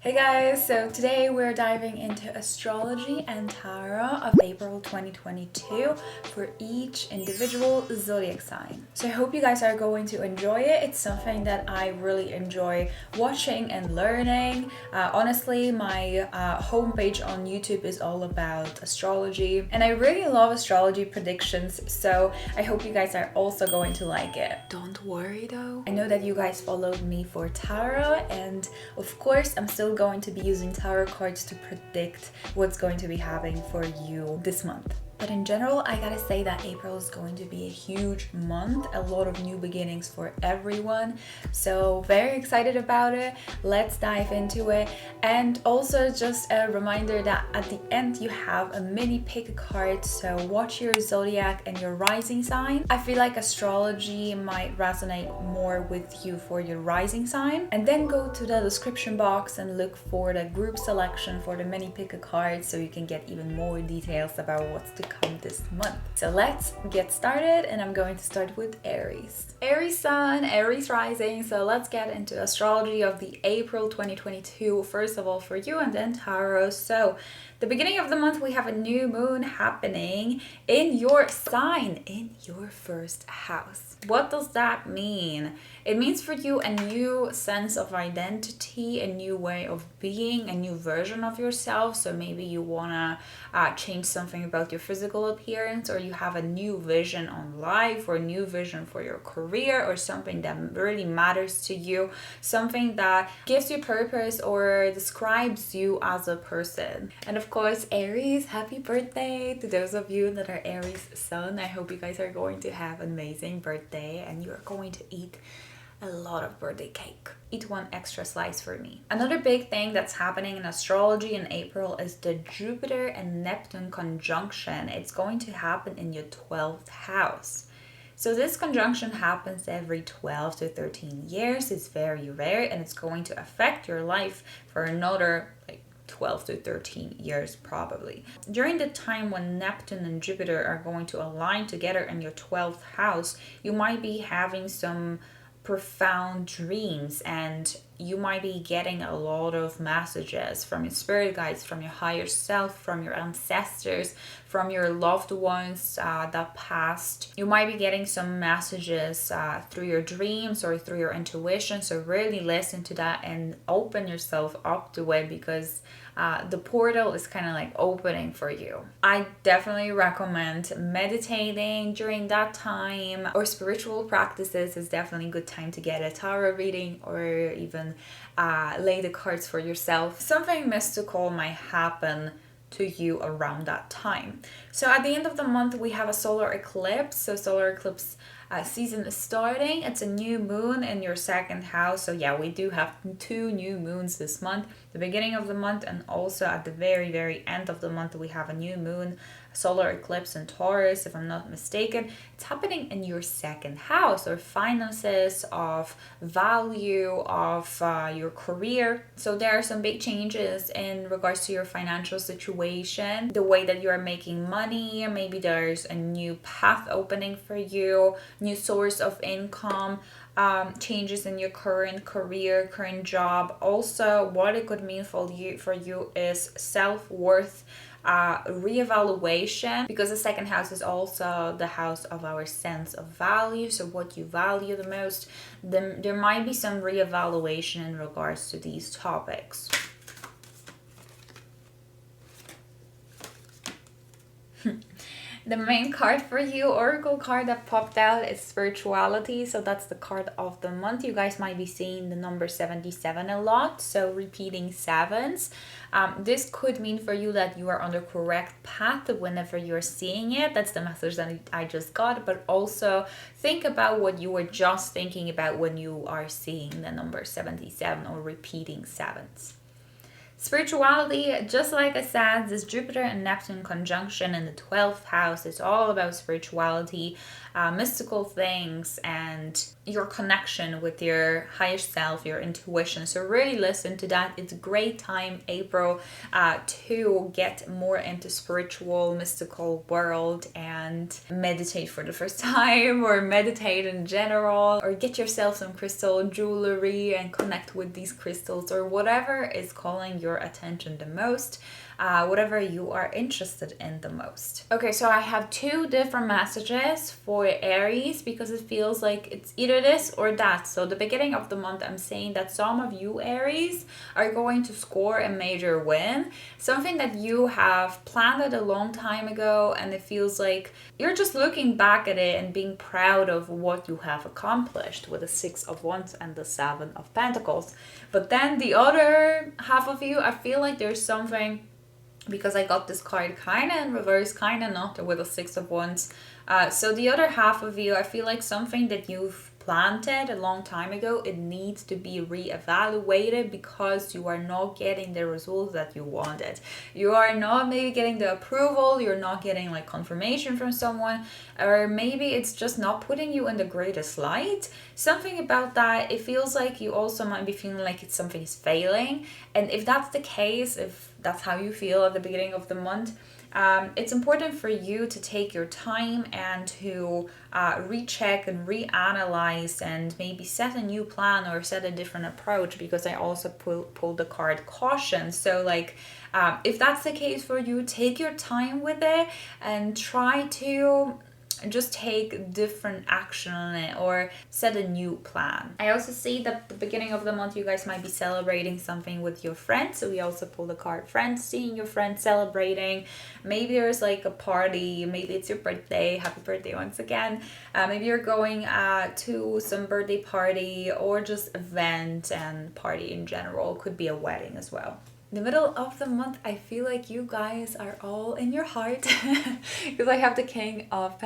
Hey guys, so today we're diving into astrology and tarot of April 2022 for each individual zodiac sign. So I hope you guys are going to enjoy it. It's something that I really enjoy watching and learning. Honestly, my homepage on YouTube is all about astrology and I really love astrology predictions, so I hope you guys are also going to like it. Don't worry though, I know that you guys followed me for tarot, and of course I'm still going to be using tarot cards to predict what's going to be happening for you this month. But in general, I gotta say that April is going to be a huge month, a lot of new beginnings for everyone. So very excited about it. Let's dive into it. And also just a reminder that at the end you have a mini pick a card. So watch your zodiac and your rising sign. I feel like astrology might resonate more with you for your rising sign. And then go to the description box and look for the group selection for the mini pick a card so you can get even more details about what's to come this month. So let's get started, and I'm going to start with Aries. Aries sun, Aries rising. So let's get into astrology of the April 2022, first of all for you, and then tarot. So the beginning of the month we have a new moon happening in your sign, in your first house. What does that mean? It means for you a new sense of identity, a new way of being, a new version of yourself. So maybe you want to change something about your physical appearance, or you have a new vision on life, or a new vision for your career, or something that really matters to you, something that gives you purpose or describes you as a person. And of course, Aries, happy birthday to those of you that are Aries sun. I hope you guys are going to have an amazing birthday and you're going to eat a lot of birthday cake. Eat one extra slice for me. Another big thing that's happening in astrology in April is the Jupiter and Neptune conjunction. It's going to happen in your 12th house. So this conjunction happens every 12 to 13 years. It's very rare and it's going to affect your life for another 12 to 13 years probably. During the time when Neptune and Jupiter are going to align together in your 12th house, you might be having some profound dreams, and you might be getting a lot of messages from your spirit guides, from your higher self, from your ancestors, from your loved ones that passed. You might be getting some messages through your dreams or through your intuition. So really listen to that and open yourself up to it, because the portal is kind of like opening for you. I definitely recommend meditating during that time, or spiritual practices is definitely a good time to get a tarot reading, or even lay the cards for yourself. Something mystical might happen to you around that time. So at the end of the month we have a solar eclipse. So solar eclipse season is starting. It's a new moon in your second house. So yeah, we do have 2 new moons this month, the beginning of the month and also at the very end of the month we have a new moon, solar eclipse in Taurus, if I'm not mistaken. It's happening in your second house, or finances, of value, of your career. So there are some big changes in regards to your financial situation, the way that you are making money. Maybe there's a new path opening for you, new source of income, changes in your current career, current job. Also, what it could mean for you is self-worth reevaluation, because the second house is also the house of our sense of value. So what you value the most, then there might be some reevaluation in regards to these topics. The main card for you, oracle card that popped out, is spirituality. So that's the card of the month. You guys might be seeing the number 77 a lot, so repeating sevens. This could mean for you that you are on the correct path whenever you're seeing it. That's the message that I just got. But also think about what you were just thinking about when you are seeing the number 77 or repeating sevens. Spirituality, just like I said, this Jupiter and Neptune conjunction in the 12th house is all about spirituality. mystical things and your connection with your higher self, your intuition. So really listen to that. It's a great time, April, to get more into spiritual, mystical world and meditate for the first time, or meditate in general, or get yourself some crystal jewelry and connect with these crystals, or whatever is calling your attention the most. Whatever you are interested in the most. Okay, so I have two different messages for Aries because it feels like it's either this or that. So the beginning of the month, I'm saying that some of you Aries are going to score a major win, something that you have planned a long time ago, and it feels like you're just looking back at it and being proud of what you have accomplished with the 6 of Wands and the 7 of Pentacles. But then the other half of you, I feel like there's something, because I got this card kind of in reverse, kind of not, with a 6 of Wands. So the other half of you, I feel like something that you've planted a long time ago, it needs to be reevaluated because you are not getting the results that you wanted. You are not maybe getting the approval, you're not getting like confirmation from someone, or maybe it's just not putting you in the greatest light. Something about that, it feels like you also might be feeling like it's something is failing. And if that's the case, if that's how you feel at the beginning of the month, it's important for you to take your time and to recheck and reanalyze and maybe set a new plan or set a different approach, because I also pulled the card caution. So like if that's the case for you, take your time with it and try to just take different action on it or set a new plan. I also see that the beginning of the month you guys might be celebrating something with your friends. So we also pull the card friends, seeing your friends celebrating. Maybe there's like a party, maybe it's your birthday, happy birthday once again. Maybe you're going to some birthday party or just event and party in general. Could be a wedding as well. The middle of the month, I feel like you guys are all in your heart because I have the King of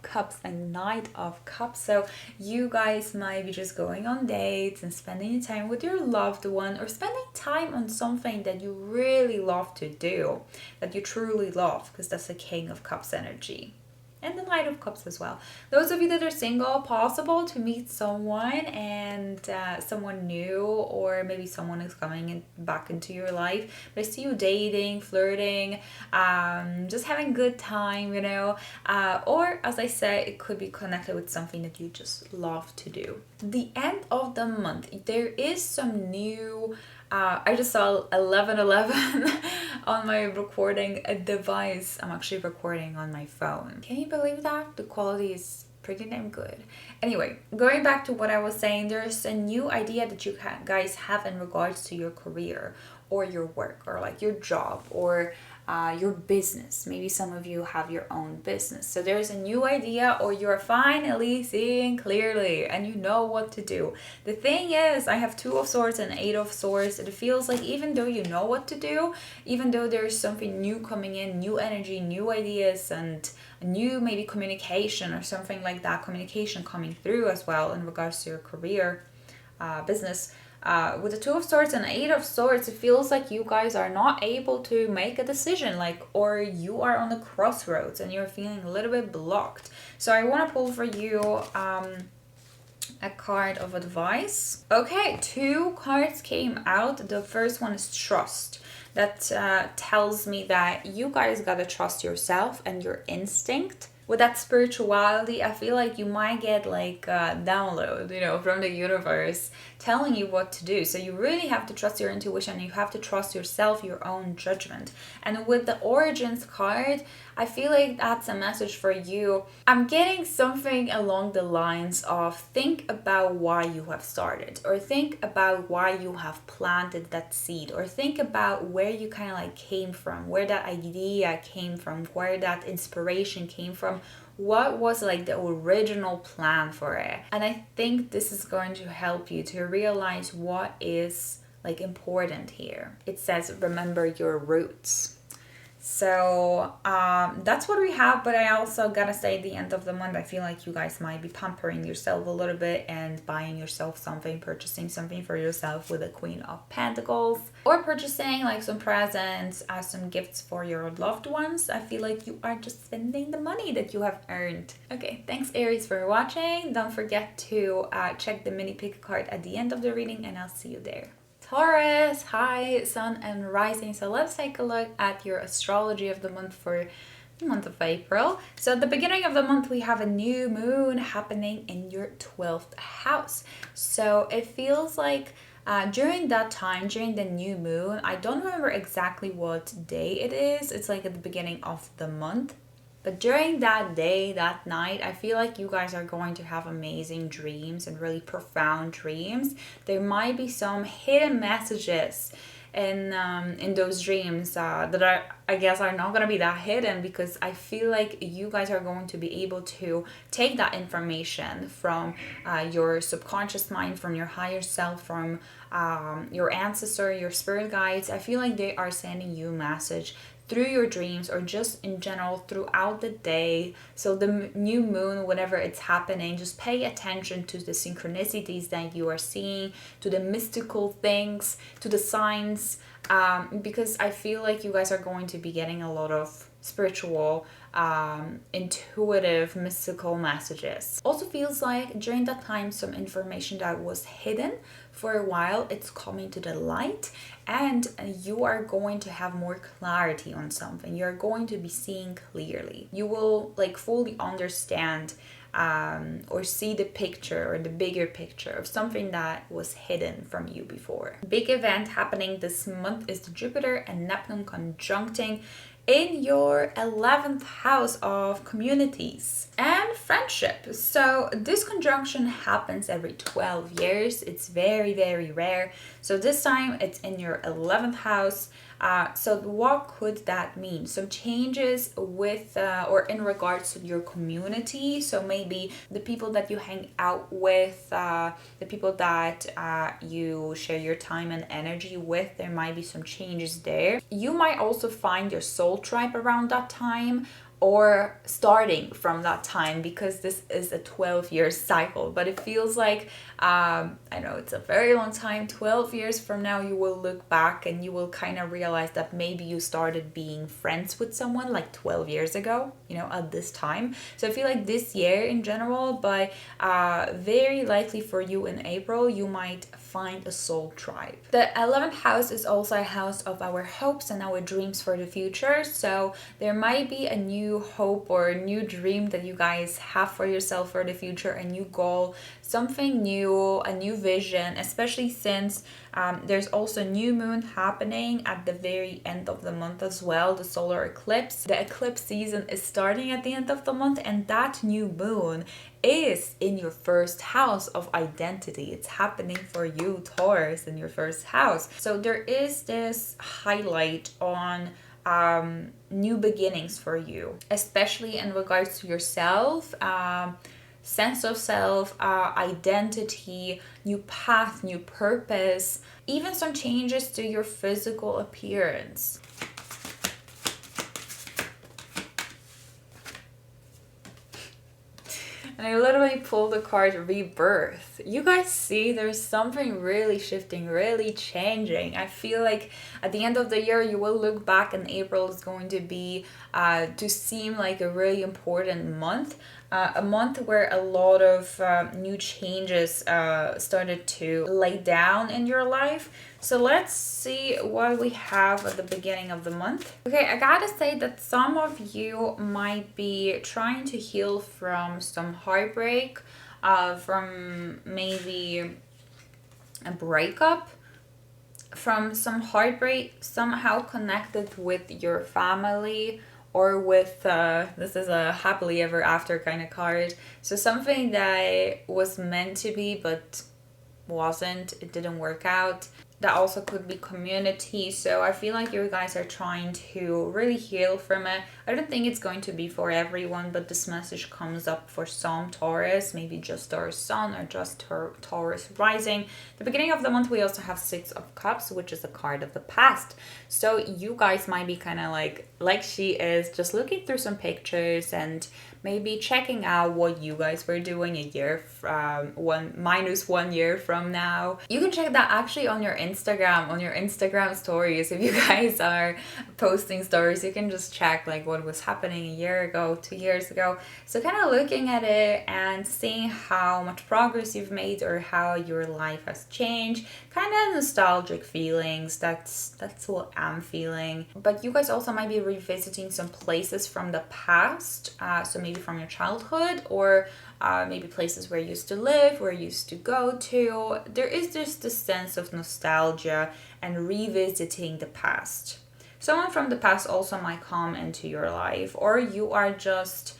Cups and Knight of Cups. So you guys might be just going on dates and spending time with your loved one, or spending time on something that you really love to do, that you truly love, because that's the King of Cups energy. And the Knight of Cups as well. Those of you that are single, possible to meet someone and someone new, or maybe someone is coming back into your life. But I see you dating, flirting, just having a good time, you know. Or as I said, it could be connected with something that you just love to do. The end of the month, there is some new I just saw 11:11 on my recording device. I'm actually recording on my phone. Can you believe that? The quality is pretty damn good. Anyway, going back to what I was saying, there's a new idea that you guys have in regards to your career or your work, or like your job, or your business. Maybe some of you have your own business. So there's a new idea, or you're finally seeing clearly and you know what to do. The thing is, I have 2 of Swords and 8 of Swords. It feels like even though you know what to do, even though there's something new coming in, new energy, new ideas, and new maybe communication or something like that, communication coming through as well in regards to your career, business. With the 2 of Swords and 8 of Swords, it feels like you guys are not able to make a decision, like, or you are on the crossroads and you're feeling a little bit blocked. So I want to pull for you a card of advice. Okay, 2 cards came out. The first one is trust. That tells me that you guys gotta trust yourself and your instinct. With that spirituality, I feel like you might get like a download, you know, from the universe telling you what to do. So you really have to trust your intuition. You have to trust yourself, your own judgment. And with the Origins card, I feel like that's a message for you. I'm getting something along the lines of think about why you have started, or think about why you have planted that seed, or think about where you kind of like came from, where that idea came from, where that inspiration came from. What was like the original plan for it? And I think this is going to help you to realize what is like important here. It says, remember your roots. So that's what we have. But I also gotta say, at the end of the month, I feel like you guys might be pampering yourself a little bit and buying yourself something, purchasing something for yourself with a Queen of Pentacles, or purchasing like some presents, some gifts for your loved ones. I feel like you are just spending the money that you have earned. Okay, thanks Aries for watching. Don't forget to check the mini pick card at the end of the reading, and I'll see you there. Taurus, hi, sun and rising. So let's take a look at your astrology of the month for the month of April. So at the beginning of the month, we have a new moon happening in your 12th house. So it feels like during that time, during the new moon, I don't remember exactly what day it is. It's like at the beginning of the month. But during that day, that night, I feel like you guys are going to have amazing dreams and really profound dreams. There might be some hidden messages in those dreams that I guess are not going to be that hidden, because I feel like you guys are going to be able to take that information from your subconscious mind, from your higher self, from your ancestor, your spirit guides. I feel like they are sending you a message through your dreams, or just in general throughout the day. So the new moon, whenever it's happening, just pay attention to the synchronicities that you are seeing, to the mystical things, to the signs, because I feel like you guys are going to be getting a lot of spiritual, intuitive, mystical messages. Also feels like during that time, some information that was hidden for a while, it's coming to the light, and you are going to have more clarity on something. You're going to be seeing clearly. You will like fully understand or see the picture, or the bigger picture of something that was hidden from you before. Big event happening this month is the Jupiter and Neptune conjuncting in your 11th house of communities and friendship. So this conjunction happens every 12 years. It's very, very rare. So this time it's in your 11th house. So what could that mean? Some changes with or in regards to your community. So maybe the people that you hang out with, the people that you share your time and energy with, there might be some changes there. You might also find your soul tribe around that time, or starting from that time, because this is a 12-year cycle. But it feels like, I know it's a very long time, 12 years from now, you will look back and you will kind of realize that maybe you started being friends with someone like 12 years ago, you know, at this time. So I feel like this year in general, but very likely for you in April, you might find a soul tribe. The 11th house is also a house of our hopes and our dreams for the future. So there might be a new hope or a new dream that you guys have for yourself for the future, a new goal, something new, a new vision, especially since there's also new moon happening at the very end of the month as well, the solar eclipse. The eclipse season is starting at the end of the month, and that new moon is in your first house of identity. It's happening for you, Taurus, in your first house. So there is this highlight on new beginnings for you, especially in regards to yourself, sense of self, identity, new path, new purpose, even some changes to your physical appearance. And I literally pulled the card Rebirth. You guys see, there's something really shifting, really changing. I feel like at the end of the year, you will look back and April is going to be, to seem like a really important month. A month where a lot of new changes started to lay down in your life. So let's see what we have at the beginning of the month. Okay, I gotta say that some of you might be trying to heal from some heartbreak, from maybe a breakup, from some heartbreak somehow connected with your family, or with, this is a happily ever after kind of card. So something that was meant to be but wasn't, it didn't work out. That also could be community. So I feel like you guys are trying to really heal from it. I don't think it's going to be for everyone, but this message comes up for some Taurus, maybe just Taurus sun or just Taurus rising. The beginning of the month, we also have Six of Cups, which is a card of the past. So you guys might be kind of like she is, just looking through some pictures and maybe checking out what you guys were doing a year from -1 year from now. You can check that actually on your Instagram stories. If you guys are posting stories, you can just check like what was happening a year ago, 2 years ago. So kind of looking at it and seeing how much progress you've made or how your life has changed. Kind of nostalgic feelings. That's what I'm feeling. But you guys also might be revisiting some places from the past. So maybe from your childhood, or maybe places where you used to live, where you used to go to. There is just a sense of nostalgia and revisiting the past. Someone from the past also might come into your life, or you are just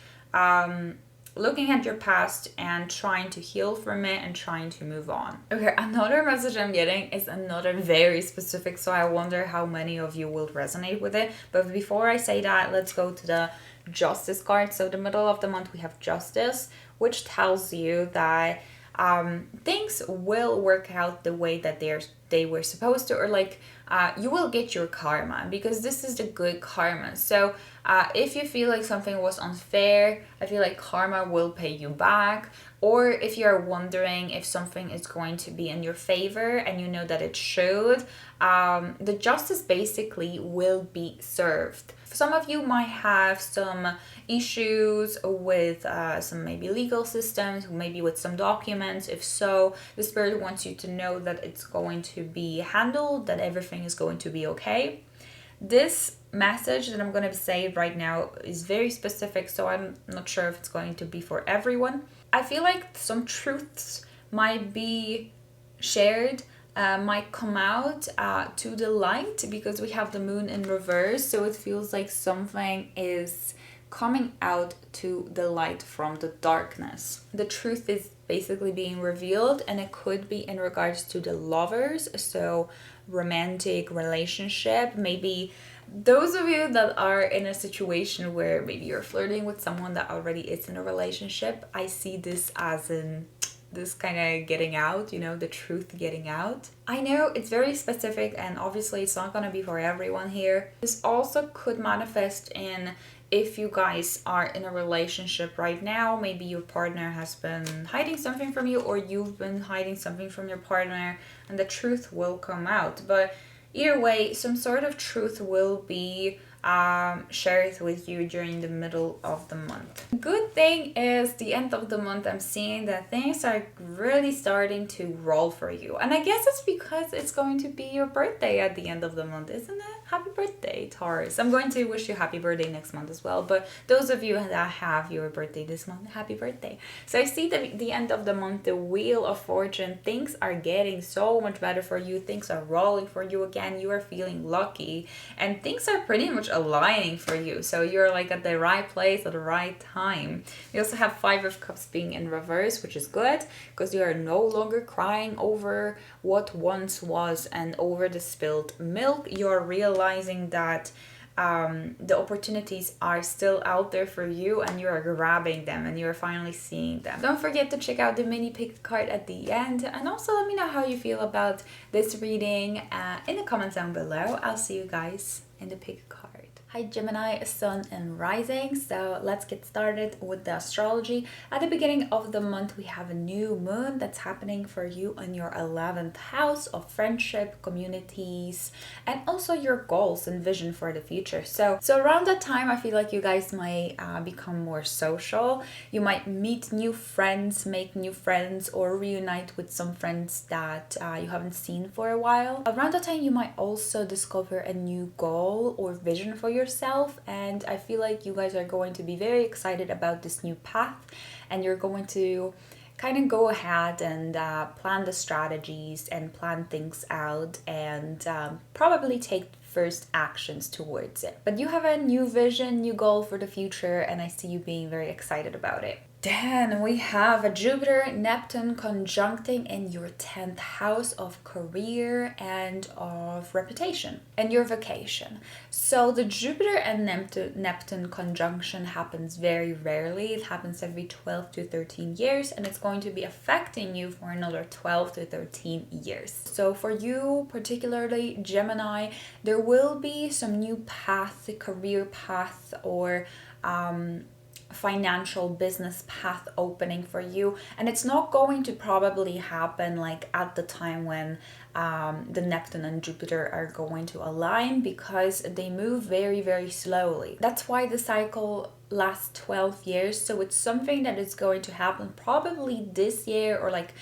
looking at your past and trying to heal from it and trying to move on. Okay, another message I'm getting is another very specific, so I wonder how many of you will resonate with it. But before I say that, let's go to the Justice card. So the middle of the month we have Justice, which tells you that things will work out the way that they were supposed to, or like you will get your karma, because this is the good karma. So if you feel like something was unfair, I feel like karma will pay you back. Or if you're wondering if something is going to be in your favor and you know that it should, the justice basically will be served. Some of you might have some issues with some maybe legal systems, maybe with some documents. If so, the spirit wants you to know that it's going to be handled, that everything is going to be okay. This message that I'm going to say right now is very specific, so I'm not sure if it's going to be for everyone. I feel like some truths might be shared, might come out to the light, because we have the moon in reverse, so it feels like something is coming out to the light from the darkness. The truth is basically being revealed, and it could be in regards to the lovers, so romantic relationship. Maybe those of you that are in a situation where maybe you're flirting with someone that already is in a relationship, I see this as in this kind of getting out, you know, the truth getting out. I know it's very specific, and obviously it's not going to be for everyone here. This also could manifest in if you guys are in a relationship right now. Maybe your partner has been hiding something from you, or you've been hiding something from your partner, and the truth will come out. But either way, some sort of truth will be shared with you during the middle of the month. Good thing is the end of the month, I'm seeing that things are really starting to roll for you. And I guess it's because it's going to be your birthday at the end of the month, isn't it? Happy birthday, Taurus. I'm going to wish you happy birthday next month as well. But those of you that have your birthday this month, happy birthday. So I see that the end of the month, the Wheel of Fortune, things are getting so much better for you. Things are rolling for you again. You are feeling lucky, and things are pretty much aligning for you. So you're like at the right place at the right time. We also have Five of Cups being in reverse, which is good, because you are no longer crying over what once was and over the spilled milk. You're realizing that the opportunities are still out there for you, and you are grabbing them, and you're finally seeing them. Don't forget to check out the mini pick card at the end, and also let me know how you feel about this reading in the comments down below. I'll see you guys in the pick card. Hi Gemini, Sun and Rising. So let's get started with the astrology. At the beginning of the month, we have a new moon that's happening for you in your 11th house of friendship, communities, and also your goals and vision for the future. So around that time, I feel like you guys might become more social. You might meet new friends, make new friends, or reunite with some friends that you haven't seen for a while. Around that time, you might also discover a new goal or vision for yourself, and I feel like you guys are going to be very excited about this new path, and you're going to kind of go ahead and plan the strategies and plan things out, and probably take first actions towards it. But you have a new vision, new goal for the future, and I see you being very excited about it. Then we have a Jupiter-Neptune conjuncting in your 10th house of career and of reputation and your vacation. So the Jupiter and Neptune conjunction happens very rarely. It happens every 12 to 13 years, and it's going to be affecting you for another 12 to 13 years. So for you, particularly Gemini, there will be some new path, career path, or financial business path opening for you, and it's not going to probably happen like at the time when the Neptune and Jupiter are going to align, because they move very, very slowly. That's why the cycle lasts 12 years. So it's something that is going to happen probably this year, or like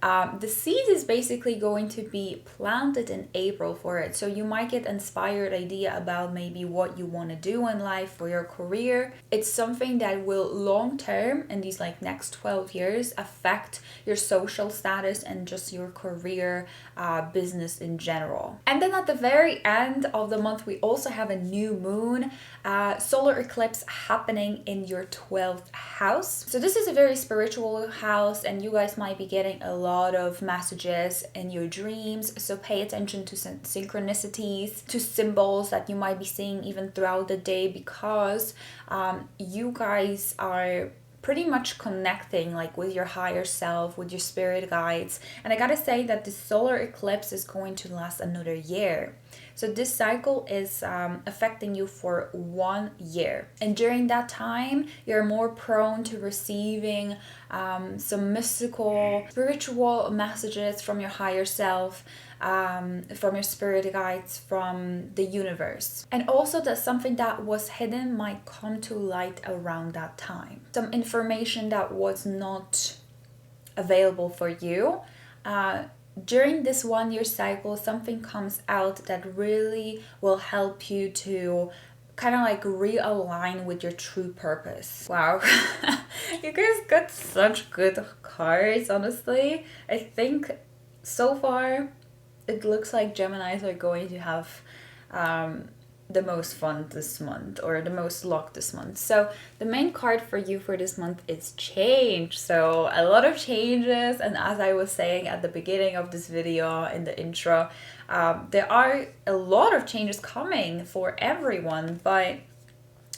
the seed is basically going to be planted in April for it. So you might get inspired idea about maybe what you want to do in life for your career. It's something that will long term in these like next 12 years affect your social status and just your career, business in general. And then at the very end of the month, we also have a new moon, solar eclipse happening in your 12th house. So this is a very spiritual house, and you guys might be getting a lot of messages in your dreams. So pay attention to synchronicities, to symbols that you might be seeing even throughout the day, because you guys are pretty much connecting like with your higher self, with your spirit guides. And I gotta say that the solar eclipse is going to last another year. So this cycle is affecting you for 1 year. And during that time, you're more prone to receiving some mystical, spiritual messages from your higher self, from your spirit guides, from the universe. And also that something that was hidden might come to light around that time. Some information that was not available for you. During this 1 year cycle, something comes out that really will help you to kind of like realign with your true purpose. Wow. You guys got such good cards, honestly. I think so far it looks like Geminis are going to have the most fun this month, or the most luck this month. So the main card for you for this month is change. So a lot of changes, and as I was saying at the beginning of this video in the intro, there are a lot of changes coming for everyone, but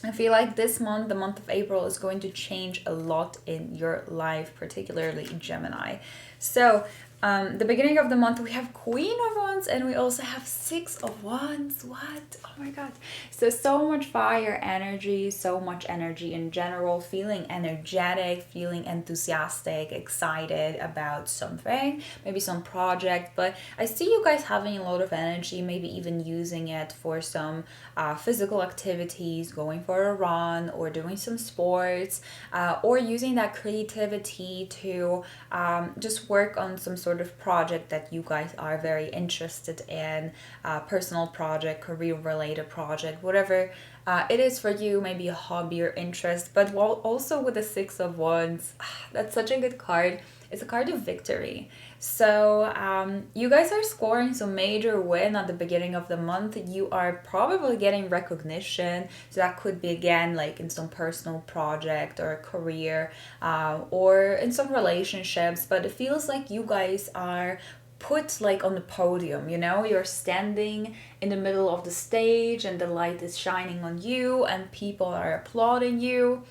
I feel like this month, the month of April, is going to change a lot in your life, particularly Gemini. So the beginning of the month, we have Queen of Wands, and we also have Six of Wands. What? Oh my god. So much fire energy, so much energy in general, feeling energetic, feeling enthusiastic, excited about something, maybe some project. But I see you guys having a lot of energy, maybe even using it for some physical activities, going for a run, or doing some sports, or using that creativity to just work on some sort of project that you guys are very interested in, personal project, career related project, whatever it is for you, maybe a hobby or interest. But also with the Six of Wands, that's such a good card. It's a card of victory. So you guys are scoring some major win at the beginning of the month. You are probably getting recognition. So that could be again like in some personal project or a career, or in some relationships. But it feels like you guys are put like on the podium, you know, you're standing in the middle of the stage and the light is shining on you and people are applauding you.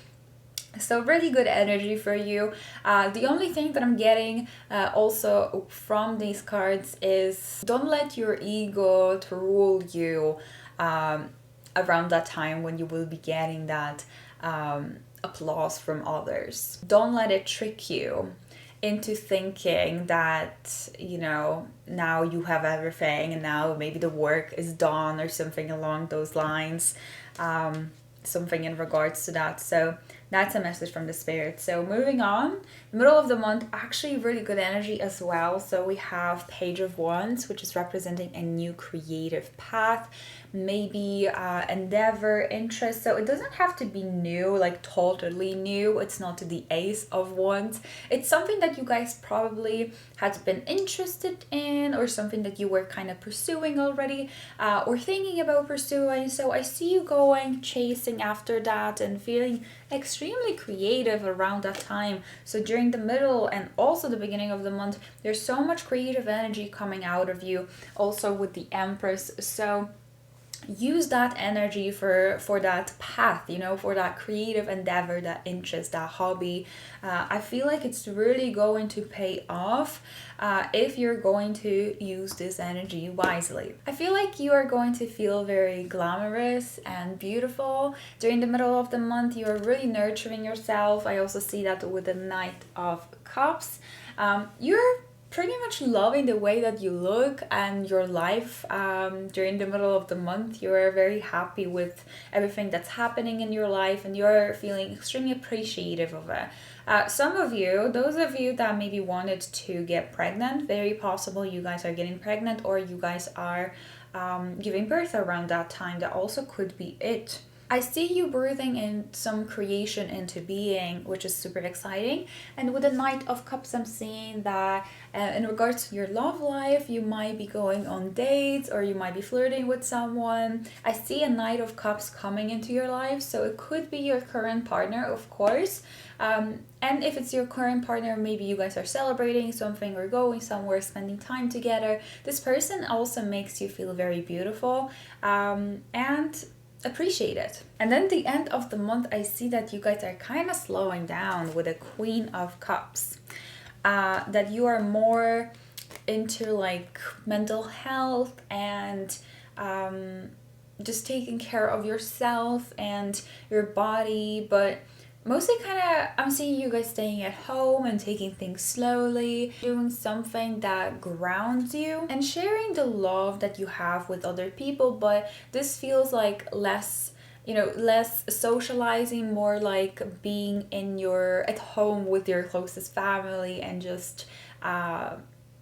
So really good energy for you. The only thing that I'm getting also from these cards is don't let your ego to rule you around that time when you will be getting that applause from others. Don't let it trick you into thinking that, you know, now you have everything and now maybe the work is done or something along those lines, something in regards to that. So that's a message from the spirit. So moving on, middle of the month, actually really good energy as well. So we have Page of Wands, which is representing a new creative path, maybe endeavor, interest. So it doesn't have to be new, like totally new. It's not the Ace of Wands. It's something that you guys probably had been interested in, or something that you were kind of pursuing already, or thinking about pursuing. So I see you going, chasing after that and feeling extremely extremely creative around that time. So during the middle and also the beginning of the month, there's so much creative energy coming out of you, also with the Empress. So use that energy for that path, you know, for that creative endeavor, that interest, that hobby. I feel like it's really going to pay off if you're going to use this energy wisely. I feel like you are going to feel very glamorous and beautiful during the middle of the month. You are really nurturing yourself. I also see that with the Knight of Cups. You're pretty much loving the way that you look and your life during the middle of the month. You're very happy with everything that's happening in your life, and you're feeling extremely appreciative of it. Some of you, those of you that maybe wanted to get pregnant, very possible you guys are getting pregnant, or you guys are giving birth around that time. That also could be it. I see you breathing in some creation into being, which is super exciting. And with the Knight of Cups, I'm seeing that in regards to your love life, you might be going on dates, or you might be flirting with someone. I see a Knight of Cups coming into your life, so it could be your current partner, of course. And if it's your current partner, maybe you guys are celebrating something or going somewhere, spending time together. This person also makes you feel very beautiful and appreciate it. And then the end of the month, I see that you guys are kind of slowing down with the Queen of Cups. That you are more into like mental health and just taking care of yourself and your body, but mostly kind of I'm seeing you guys staying at home and taking things slowly, doing something that grounds you and sharing the love that you have with other people. But this feels like less, you know, less socializing, more like being at home with your closest family and just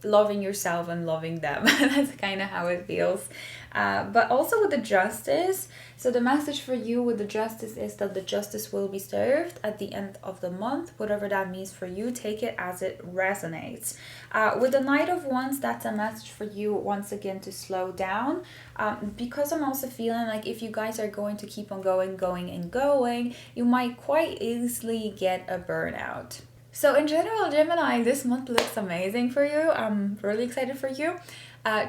loving yourself and loving them. That's kind of how it feels. But also with the Justice, so the message for you with the Justice is that the justice will be served at the end of the month. Whatever that means for you, take it as it resonates. With the Knight of Wands, that's a message for you once again to slow down, because I'm also feeling like if you guys are going to keep on going, you might quite easily get a burnout. So in general, Gemini, this month looks amazing for you. I'm really excited for you.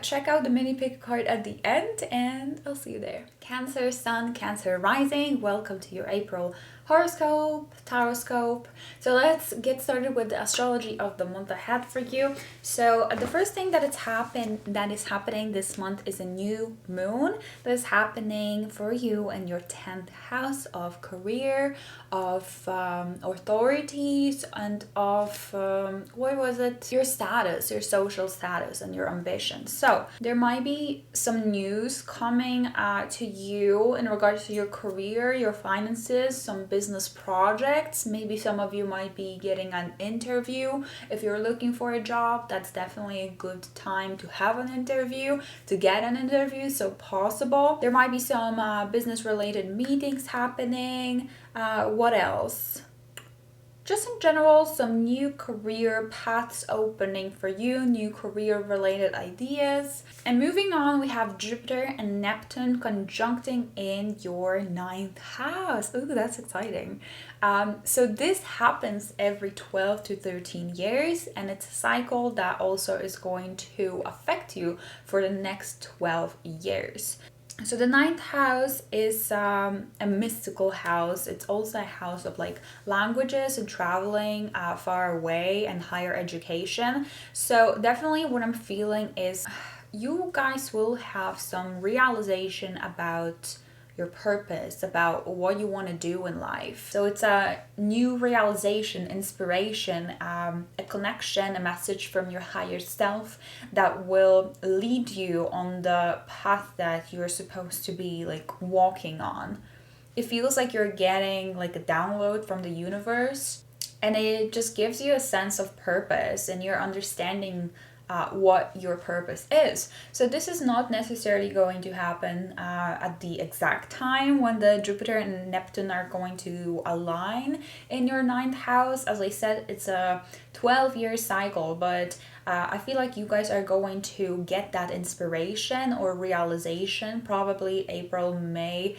Check out the mini pick card at the end, and I'll see you there. Cancer Sun, Cancer Rising, welcome to your April horoscope, Tauroscope. So let's get started with the astrology of the month ahead for you. So the first thing that is happening this month is a new moon that is happening for you in your 10th house of career, of authorities, and of your status, your social status, and your ambitions. So there might be some news coming to you in regards to your career, your finances, some business projects. Maybe some of you might be getting an interview. If you're looking for a job, that's definitely a good time to have an interview, to get an interview, so possible. There might be some business related meetings happening. What else? Just in general, some new career paths opening for you, new career related ideas. And moving on, we have Jupiter and Neptune conjuncting in your 9th house. Ooh, that's exciting. So this happens every 12 to 13 years, and it's a cycle that also is going to affect you for the next 12 years. So the 9th house is a mystical house. It's also a house of like languages and traveling far away and higher education. So definitely what I'm feeling is you guys will have some realization about your purpose, about what you want to do in life. So it's a new realization, inspiration, a connection, a message from your higher self that will lead you on the path that you're supposed to be like walking on. It feels like you're getting like a download from the universe, and it just gives you a sense of purpose, and you're understanding what your purpose is. So this is not necessarily going to happen at the exact time when the Jupiter and Neptune are going to align in your 9th house. As I said, it's a 12-year cycle, but I feel like you guys are going to get that inspiration or realization probably April, May,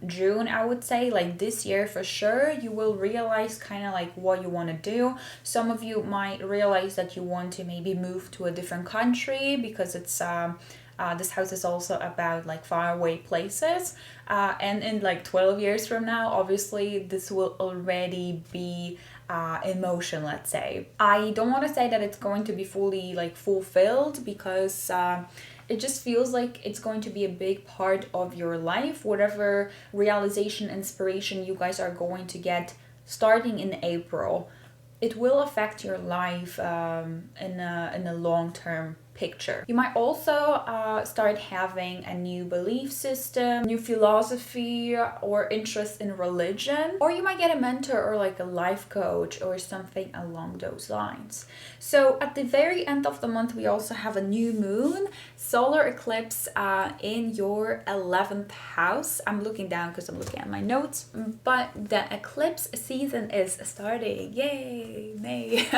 June, I would say. Like this year for sure, you will realize kind of like what you want to do. Some of you might realize that you want to maybe move to a different country because it's this house is also about like faraway places, and in like 12 years from now, obviously this will already be in motion, let's say. I don't want to say that it's going to be fully like fulfilled because it just feels like it's going to be a big part of your life. Whatever realization, inspiration you guys are going to get starting in April, it will affect your life in a long-term picture. You might also start having a new belief system, new philosophy, or interest in religion, or you might get a mentor or like a life coach or something along those lines. So at the very end of the month, we also have a new moon, solar eclipse in your 11th house. I'm looking down because I'm looking at my notes, but the eclipse season is starting. Yay, May.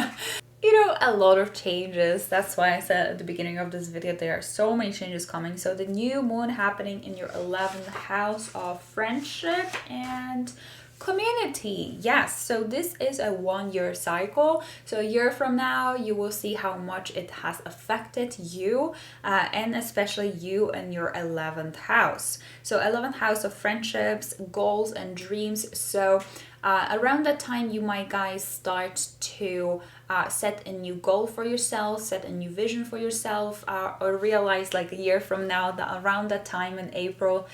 You know, a lot of changes. That's why I said at the beginning of this video, there are so many changes coming. So the new moon happening in your 11th house of friendship and community. Yes, so this is a 1-year cycle. So a year from now, you will see how much it has affected you, and especially you and your 11th house. So 11th house of friendships, goals and dreams. So around that time, you might guys start to set a new goal for yourself, set a new vision for yourself, or realize like a year from now that around that time in April,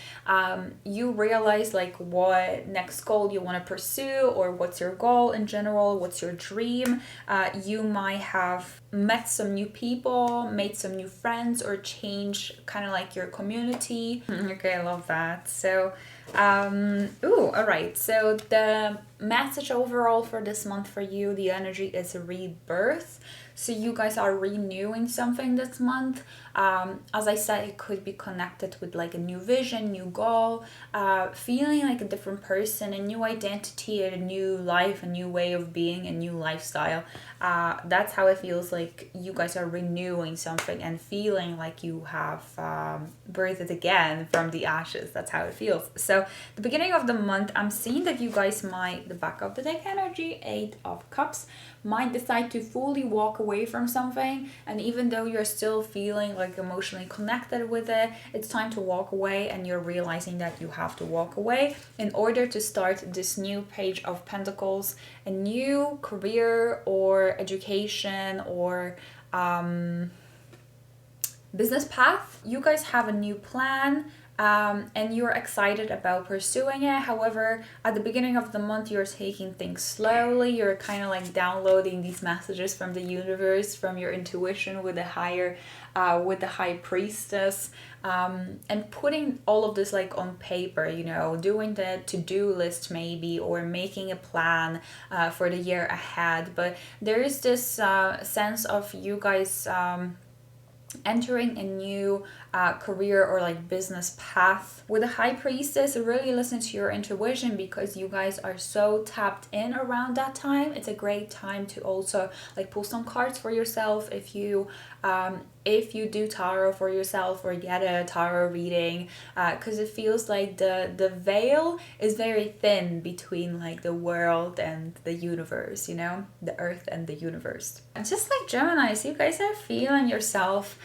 you realize like what next goal you want to pursue, or what's your goal in general, what's your dream. You might have met some new people, made some new friends, or changed kind of like your community. Okay, I love that. So all right, so the message overall for this month for you, the energy is a rebirth. So you guys are renewing something this month. As I said, it could be connected with like a new vision, new goal, feeling like a different person, a new identity, a new life, a new way of being, a new lifestyle. That's how it feels like you guys are renewing something and feeling like you have birthed again from the ashes. That's how it feels. So the beginning of the month, I'm seeing that you guys might, the back of the deck energy, 8 of Cups, might decide to fully walk away from something. And even though you're still feeling like emotionally connected with it, it's time to walk away, and you're realizing that you have to walk away in order to start this new page of pentacles, a new career or education or business path. You guys have a new plan, and you're excited about pursuing it. However, at the beginning of the month, you're taking things slowly. You're kind of like downloading these messages from the universe, from your intuition with the high priestess, and putting all of this like on paper, you know, doing the to-do list maybe, or making a plan for the year ahead. But there is this sense of you guys entering a new career or like business path. With the high priestess, really listen to your intuition because you guys are so tapped in around that time. It's a great time to also like pull some cards for yourself if you do tarot for yourself, or get a tarot reading, because it feels like the veil is very thin between like the world and the universe, you know, the earth and the universe. And just like Gemini, so you guys are feeling yourself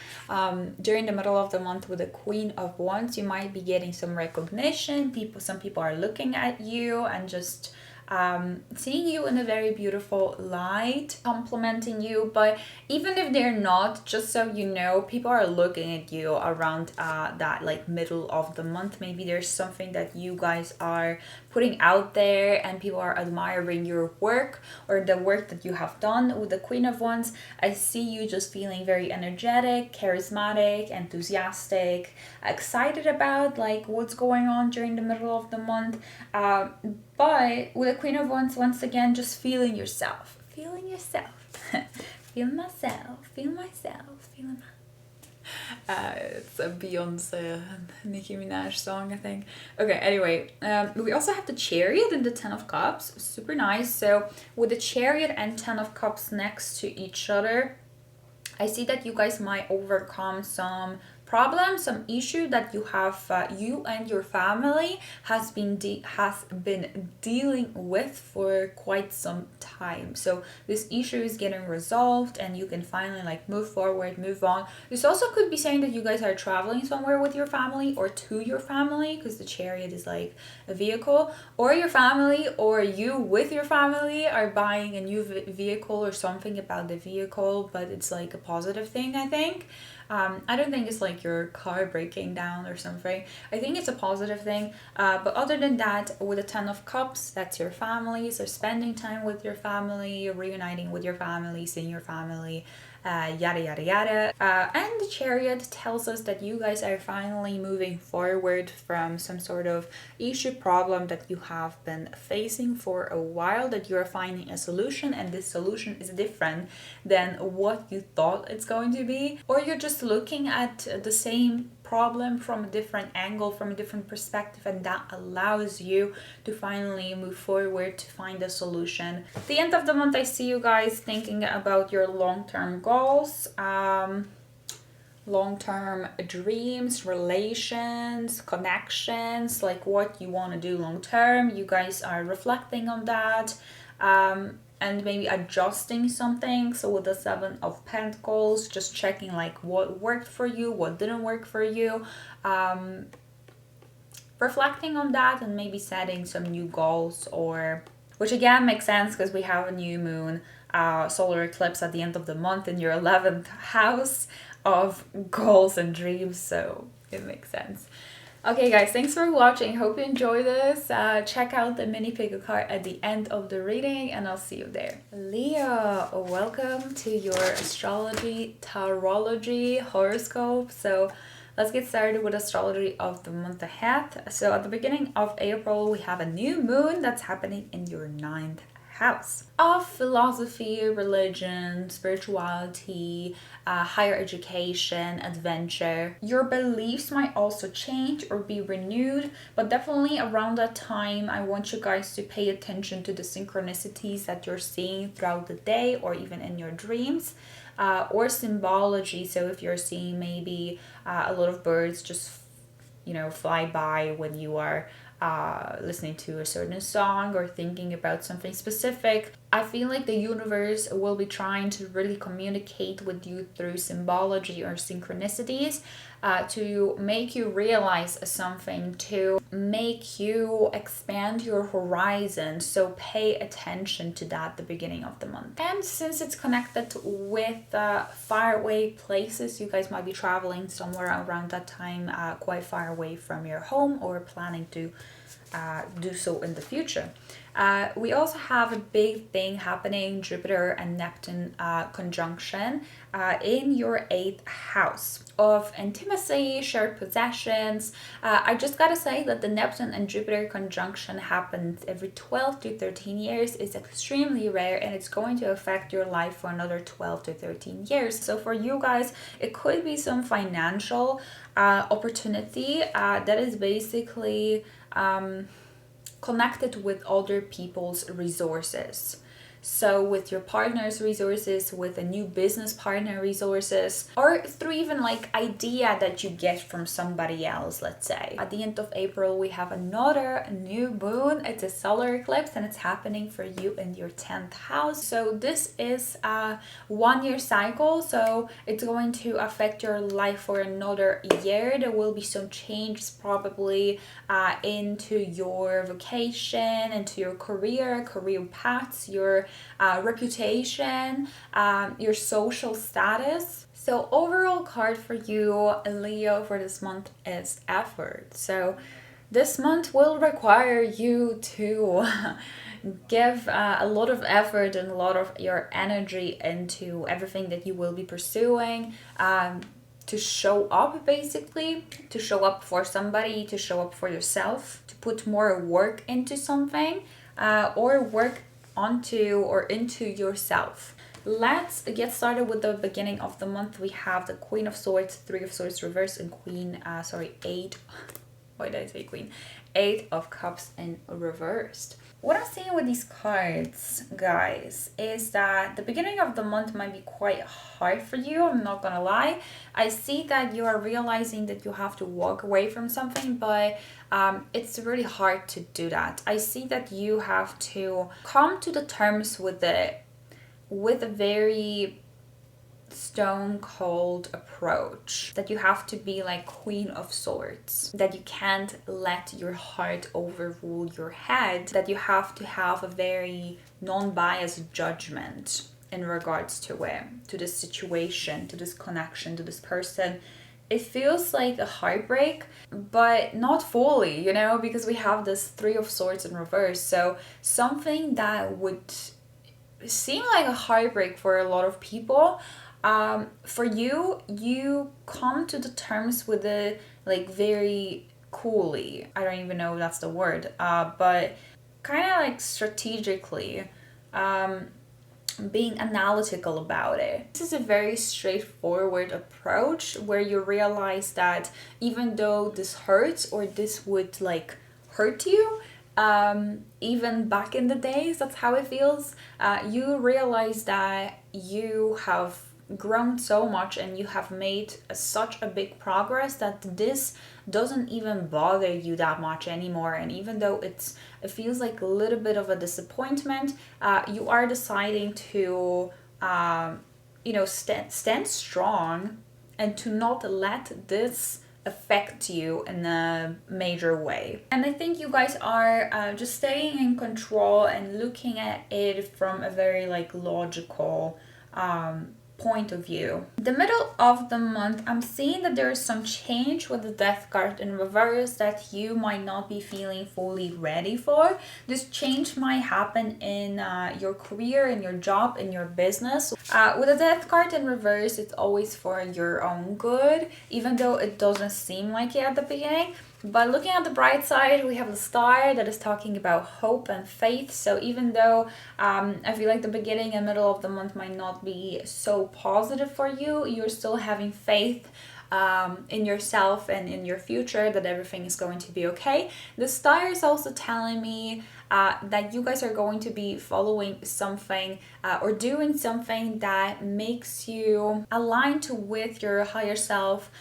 during the middle of the month with the Queen of Wands. You might be getting some recognition. Some people are looking at you and just seeing you in a very beautiful light, complimenting you. But even if they're not, just so you know, people are looking at you around that like middle of the month. Maybe there's something that you guys are putting out there and people are admiring your work or the work that you have done. With the Queen of Wands, I see you just feeling very energetic, charismatic, enthusiastic, excited about like what's going on during the middle of the month. But with the Queen of Wands, once again, just feeling yourself. Feeling myself, feeling myself. It's a Beyonce and Nicki Minaj song, I think. Okay, anyway, we also have the Chariot and the 10 of Cups. Super nice. So with the Chariot and 10 of Cups next to each other, I see that you guys might overcome some problem, some issue that you have, you and your family has been dealing with for quite some time. So this issue is getting resolved and you can finally like move forward, move on. This also could be saying that you guys are traveling somewhere with your family or to your family, because the chariot is like a vehicle, or your family or you with your family are buying a new vehicle or something about the vehicle, but it's like a positive thing, I think. I don't think it's like your car breaking down or something. I think it's a positive thing. But other than that, with the 10 of Cups, that's your family. So spending time with your family, reuniting with your family, seeing your family, yada yada yada. And the Chariot tells us that you guys are finally moving forward from some sort of issue, problem that you have been facing for a while, that you're finding a solution, and this solution is different than what you thought it's going to be, or you're just looking at the same problem from a different angle, from a different perspective, and that allows you to finally move forward to find a solution. At the end of the month, I see you guys thinking about your long-term goals, long-term dreams, relations, connections, like what you want to do long-term. You guys are reflecting on that. And maybe adjusting something. So with the 7 of Pentacles, just checking like what worked for you, what didn't work for you, reflecting on that, and maybe setting some new goals, or which again makes sense because we have a new moon solar eclipse at the end of the month in your 11th house of goals and dreams, so it makes sense. Okay guys, thanks for watching. Hope you enjoy this. Check out the mini pick a card at the end of the reading and I'll see you there. Leo, welcome to your astrology, tarology, horoscope. So let's get started with astrology of the month ahead. So at the beginning of April, we have a new moon that's happening in your 9th house of philosophy, religion, spirituality, higher education, adventure. Your beliefs might also change or be renewed, but definitely around that time, I want you guys to pay attention to the synchronicities that you're seeing throughout the day or even in your dreams, or symbology. So if you're seeing maybe a lot of birds just, you know, fly by when you are listening to a certain song or thinking about something specific, I feel like the universe will be trying to really communicate with you through symbology or synchronicities, to make you realize something, to make you expand your horizon. So pay attention to that at the beginning of the month. And since it's connected with faraway places, you guys might be traveling somewhere around that time, quite far away from your home, or planning to do so in the future. We also have a big thing happening, Jupiter and Neptune conjunction in your 8th house of intimacy, shared possessions. I just gotta say that the Neptune and Jupiter conjunction happens every 12 to 13 years. It's extremely rare and it's going to affect your life for another 12 to 13 years. So for you guys, it could be some financial opportunity that is basically connected with other people's resources. So with your partner's resources, with a new business partner resources, or through even like idea that you get from somebody else, let's say. At the end of April, we have another new moon. It's a solar eclipse and it's happening for you in your 10th house. So this is a 1-year cycle. So it's going to affect your life for another year. There will be some changes probably into your vocation, into your career paths, your reputation, your social status. So overall card for you, Leo, for this month is effort. So this month will require you to give a lot of effort and a lot of your energy into everything that you will be pursuing, to show up, basically, to show up for somebody, to show up for yourself, to put more work into something, or work onto or into yourself. Let's get started with the beginning of the month. We have the Queen of Swords, 3 of Swords reverse, and why did I say Queen? 8 of Cups in reversed. What I'm seeing with these cards, guys, is that the beginning of the month might be quite hard for you. I'm not gonna lie. I see that you are realizing that you have to walk away from something, but it's really hard to do that. I see that you have to come to the terms with it with a very stone cold approach, that you have to be like Queen of Swords, that you can't let your heart overrule your head, that you have to have a very non-biased judgment in regards to it, to this situation, to this connection, to this person. It feels like a heartbreak, but not fully, you know, because we have this 3 of Swords in reverse. So something that would seem like a heartbreak for a lot of people, for you, you come to the terms with it like very coolly. I don't even know if that's the word, but kind of like strategically, being analytical about it. This is a very straightforward approach where you realize that even though this hurts or this would like hurt you, even back in the days, that's how it feels. You realize that you have grown so much and you have made such a big progress that this doesn't even bother you that much anymore. And even though it feels like a little bit of a disappointment, you are deciding to you know, stand strong and to not let this affect you in a major way. And I think you guys are just staying in control and looking at it from a very like logical point of view. The middle of the month, I'm seeing that there is some change with the Death card in reverse that you might not be feeling fully ready for. This change might happen in your career, in your job, in your business. With the Death card in reverse, it's always for your own good, even though it doesn't seem like it at the beginning. But looking at the bright side, we have the star that is talking about hope and faith. So even though I feel like the beginning and middle of the month might not be so positive for you, you're still having faith in yourself and in your future, that everything is going to be okay. The star is also telling me that you guys are going to be following something or doing something that makes you aligned with your higher self,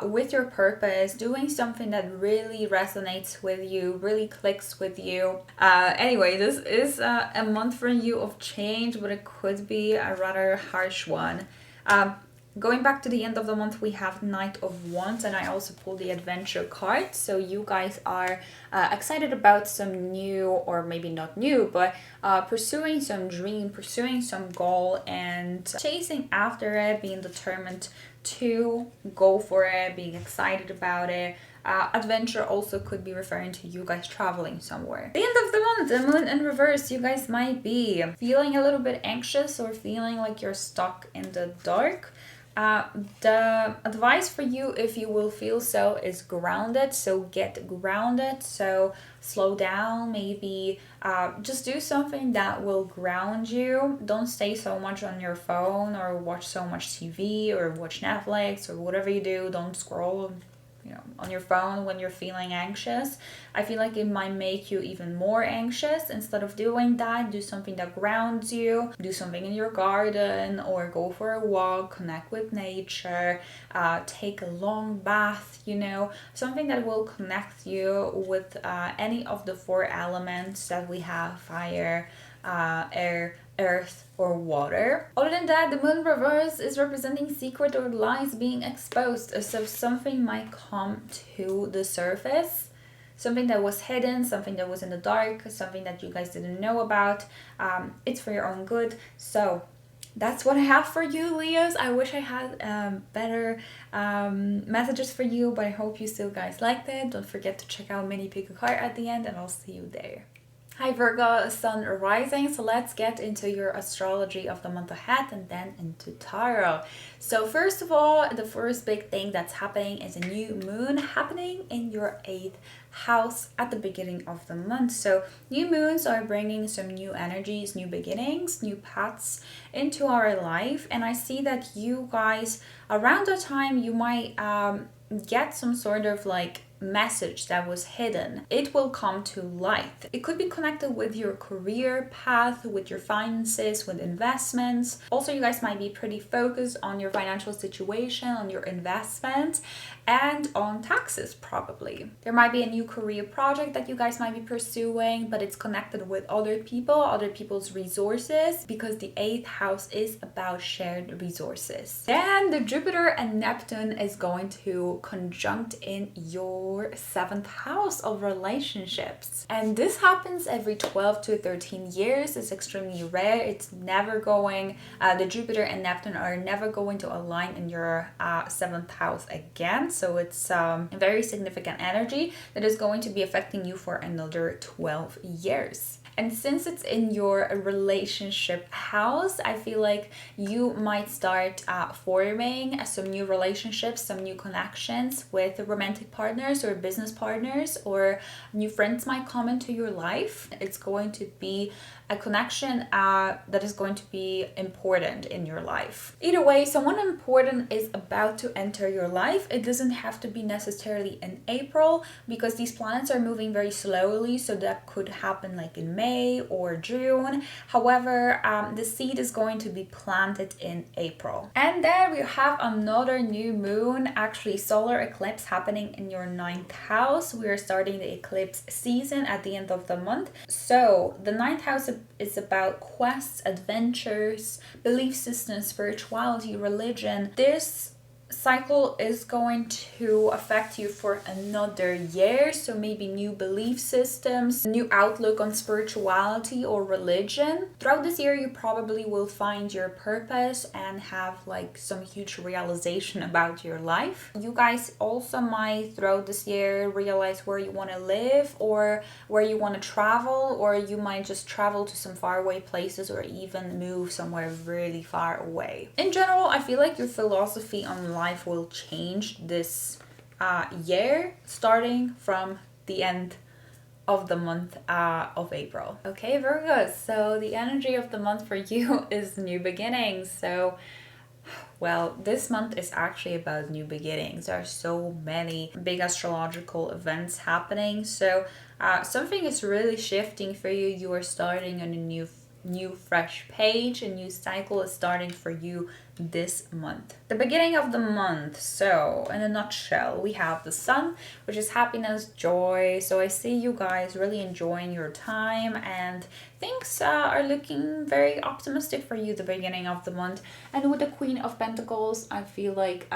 with your purpose, doing something that really resonates with you, really clicks with you. Anyway, this is a month for you of change, but it could be a rather harsh one. Going back to the end of the month, we have Knight of Wands, and I also pulled the Adventure card. So you guys are excited about some new, or maybe not new, but pursuing some dream, pursuing some goal, and chasing after it, being determined to go for it, being excited about it. Adventure also could be referring to you guys traveling somewhere. The end of the month, the moon in reverse, you guys might be feeling a little bit anxious or feeling like you're stuck in the dark. The advice for you, if you will feel so, is grounded. So get grounded. So slow down, maybe just do something that will ground you. Don't stay so much on your phone or watch so much TV or watch Netflix or whatever you do. Don't scroll, you know, on your phone when you're feeling anxious. I feel like it might make you even more anxious. Instead of doing that, do something that grounds you. Do something in your garden or go for a walk, connect with nature, take a long bath, you know, something that will connect you with any of the 4 elements that we have: fire, air, earth, or water. Other than that, the moon reverse is representing secret or lies being exposed. So something might come to the surface, something that was hidden, something that was in the dark, something that you guys didn't know about. It's for your own good. So that's what I have for you, Leos. I wish I had better messages for you, but I hope you still guys liked it. Don't forget to check out mini pick a card at the end, and I'll see you there. Hi Virgo, Sun rising. So let's get into your astrology of the month ahead and then into tarot. So first of all, the first big thing that's happening is a new moon happening in your 8th house at the beginning of the month. So new moons are bringing some new energies, new beginnings, new paths into our life. And I see that you guys, around that time, you might get some sort of like message that was hidden, it will come to light. It could be connected with your career path, with your finances, with investments. Also, you guys might be pretty focused on your financial situation, on your investments, and on taxes probably. There might be a new career project that you guys might be pursuing, but it's connected with other people, other people's resources, because the 8th house is about shared resources. Then the Jupiter and Neptune is going to conjunct in your 7th house of relationships, and this happens every 12 to 13 years. It's extremely rare. It's never going, the Jupiter and Neptune are never going to align in your 7th house again, so it's a very significant energy that is going to be affecting you for another 12 years. And since it's in your relationship house, I feel like you might start forming some new relationships, some new connections with romantic partners or business partners, or new friends might come into your life. It's going to be a connection that is going to be important in your life. Either way, someone important is about to enter your life. It doesn't have to be necessarily in April, because these planets are moving very slowly, so that could happen like in May or June. However, the seed is going to be planted in April. And then we have another new moon, actually solar eclipse, happening in your 9th house. We are starting the eclipse season at the end of the month. So the 9th house is about quests, adventures, belief systems, spirituality, religion. This cycle is going to affect you for another year, so maybe new belief systems, new outlook on spirituality or religion. Throughout this year, you probably will find your purpose and have like some huge realization about your life. You guys also might throughout this year realize where you want to live or where you want to travel, or you might just travel to some faraway places or even move somewhere really far away. In general, I feel like your philosophy on life will change this year, starting from the end of the month of April. Okay, Virgo, so the energy of the month for you is new beginnings. So, well, this month is actually about new beginnings. There are so many big astrological events happening. So something is really shifting for you. You are starting on a new fresh page. A new cycle is starting for you this month. The beginning of the month, so in a nutshell, we have the sun, which is happiness, joy. So I see you guys really enjoying your time, and things are looking very optimistic for you the beginning of the month. And with the Queen of Pentacles, I feel like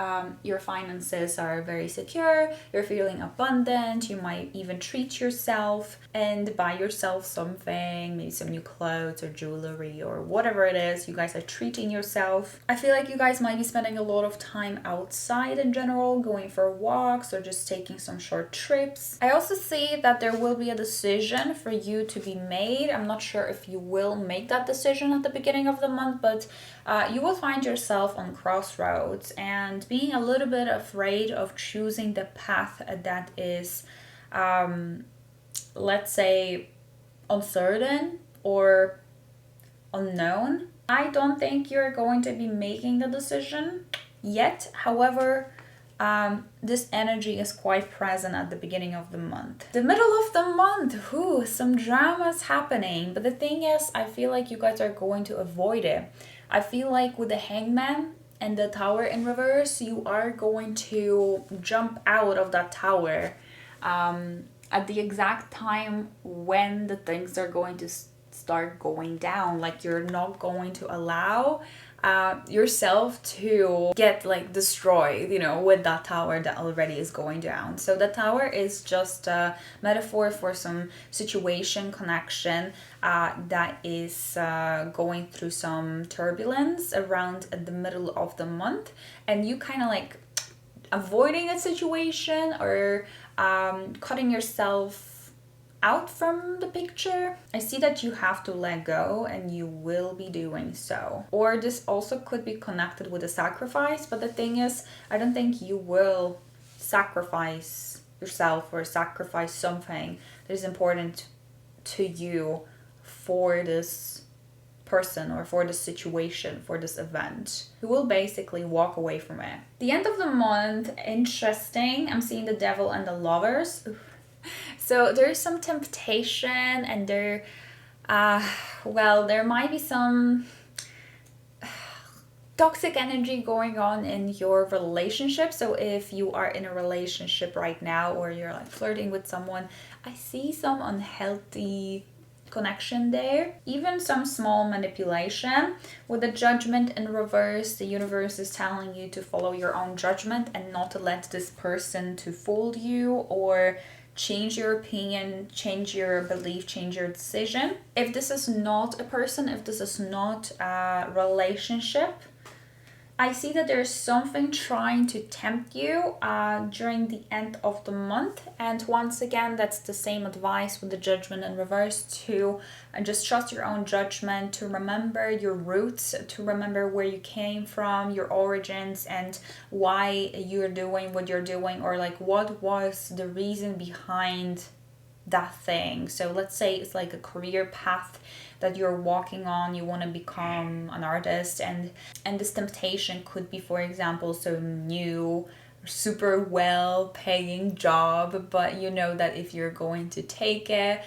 your finances are very secure, you're feeling abundant, you might even treat yourself and buy yourself something, maybe some new clothes or jewelry or whatever it is. You guys are treating yourself. I feel like you guys might be spending a lot of time outside in general, going for walks or just taking some short trips. I also see that there will be a decision for you to be made. I'm not sure if you will make that decision at the beginning of the month, but you will find yourself on crossroads and being a little bit afraid of choosing the path that is, let's say, uncertain or unknown. I don't think you're going to be making the decision yet. However, this energy is quite present at the beginning of the month. The middle of the month, some dramas happening. But the thing is, I feel like you guys are going to avoid it. I feel like with the Hangman and the Tower in reverse, you are going to jump out of that tower at the exact time when the things are going to start going down. Like, you're not going to allow yourself to get like destroyed, with that tower that already is going down. So the tower is just a metaphor for some situation, connection that is going through some turbulence around the middle of the month, and you kind of like avoiding a situation or cutting yourself out from the picture. I see that you have to let go, and you will be doing so. Or this also could be connected with a sacrifice, but the thing is, I don't think you will sacrifice yourself or sacrifice something that is important to you for this person or for this situation, for this event. You will basically walk away from it. The end of the month, interesting. I'm seeing the Devil and the Lovers. So there is some temptation, and there might be some toxic energy going on in your relationship. So if you are in a relationship right now, or you're like flirting with someone, I see some unhealthy connection there. Even some small manipulation. With the Judgment in reverse, the universe is telling you to follow your own judgment and not to let this person to fool you or change your opinion, change your belief, change your decision. If this is not a person, if this is not a relationship, I see that there's something trying to tempt you during the end of the month. And once again, that's the same advice with the Judgment in reverse, to just trust your own judgment, to remember your roots, to remember where you came from, your origins, and why you're doing what you're doing, or like what was the reason behind that thing. So let's say it's like a career path that you're walking on, you want to become an artist, and this temptation could be, for example, some new super well paying job, but you know that if you're going to take it,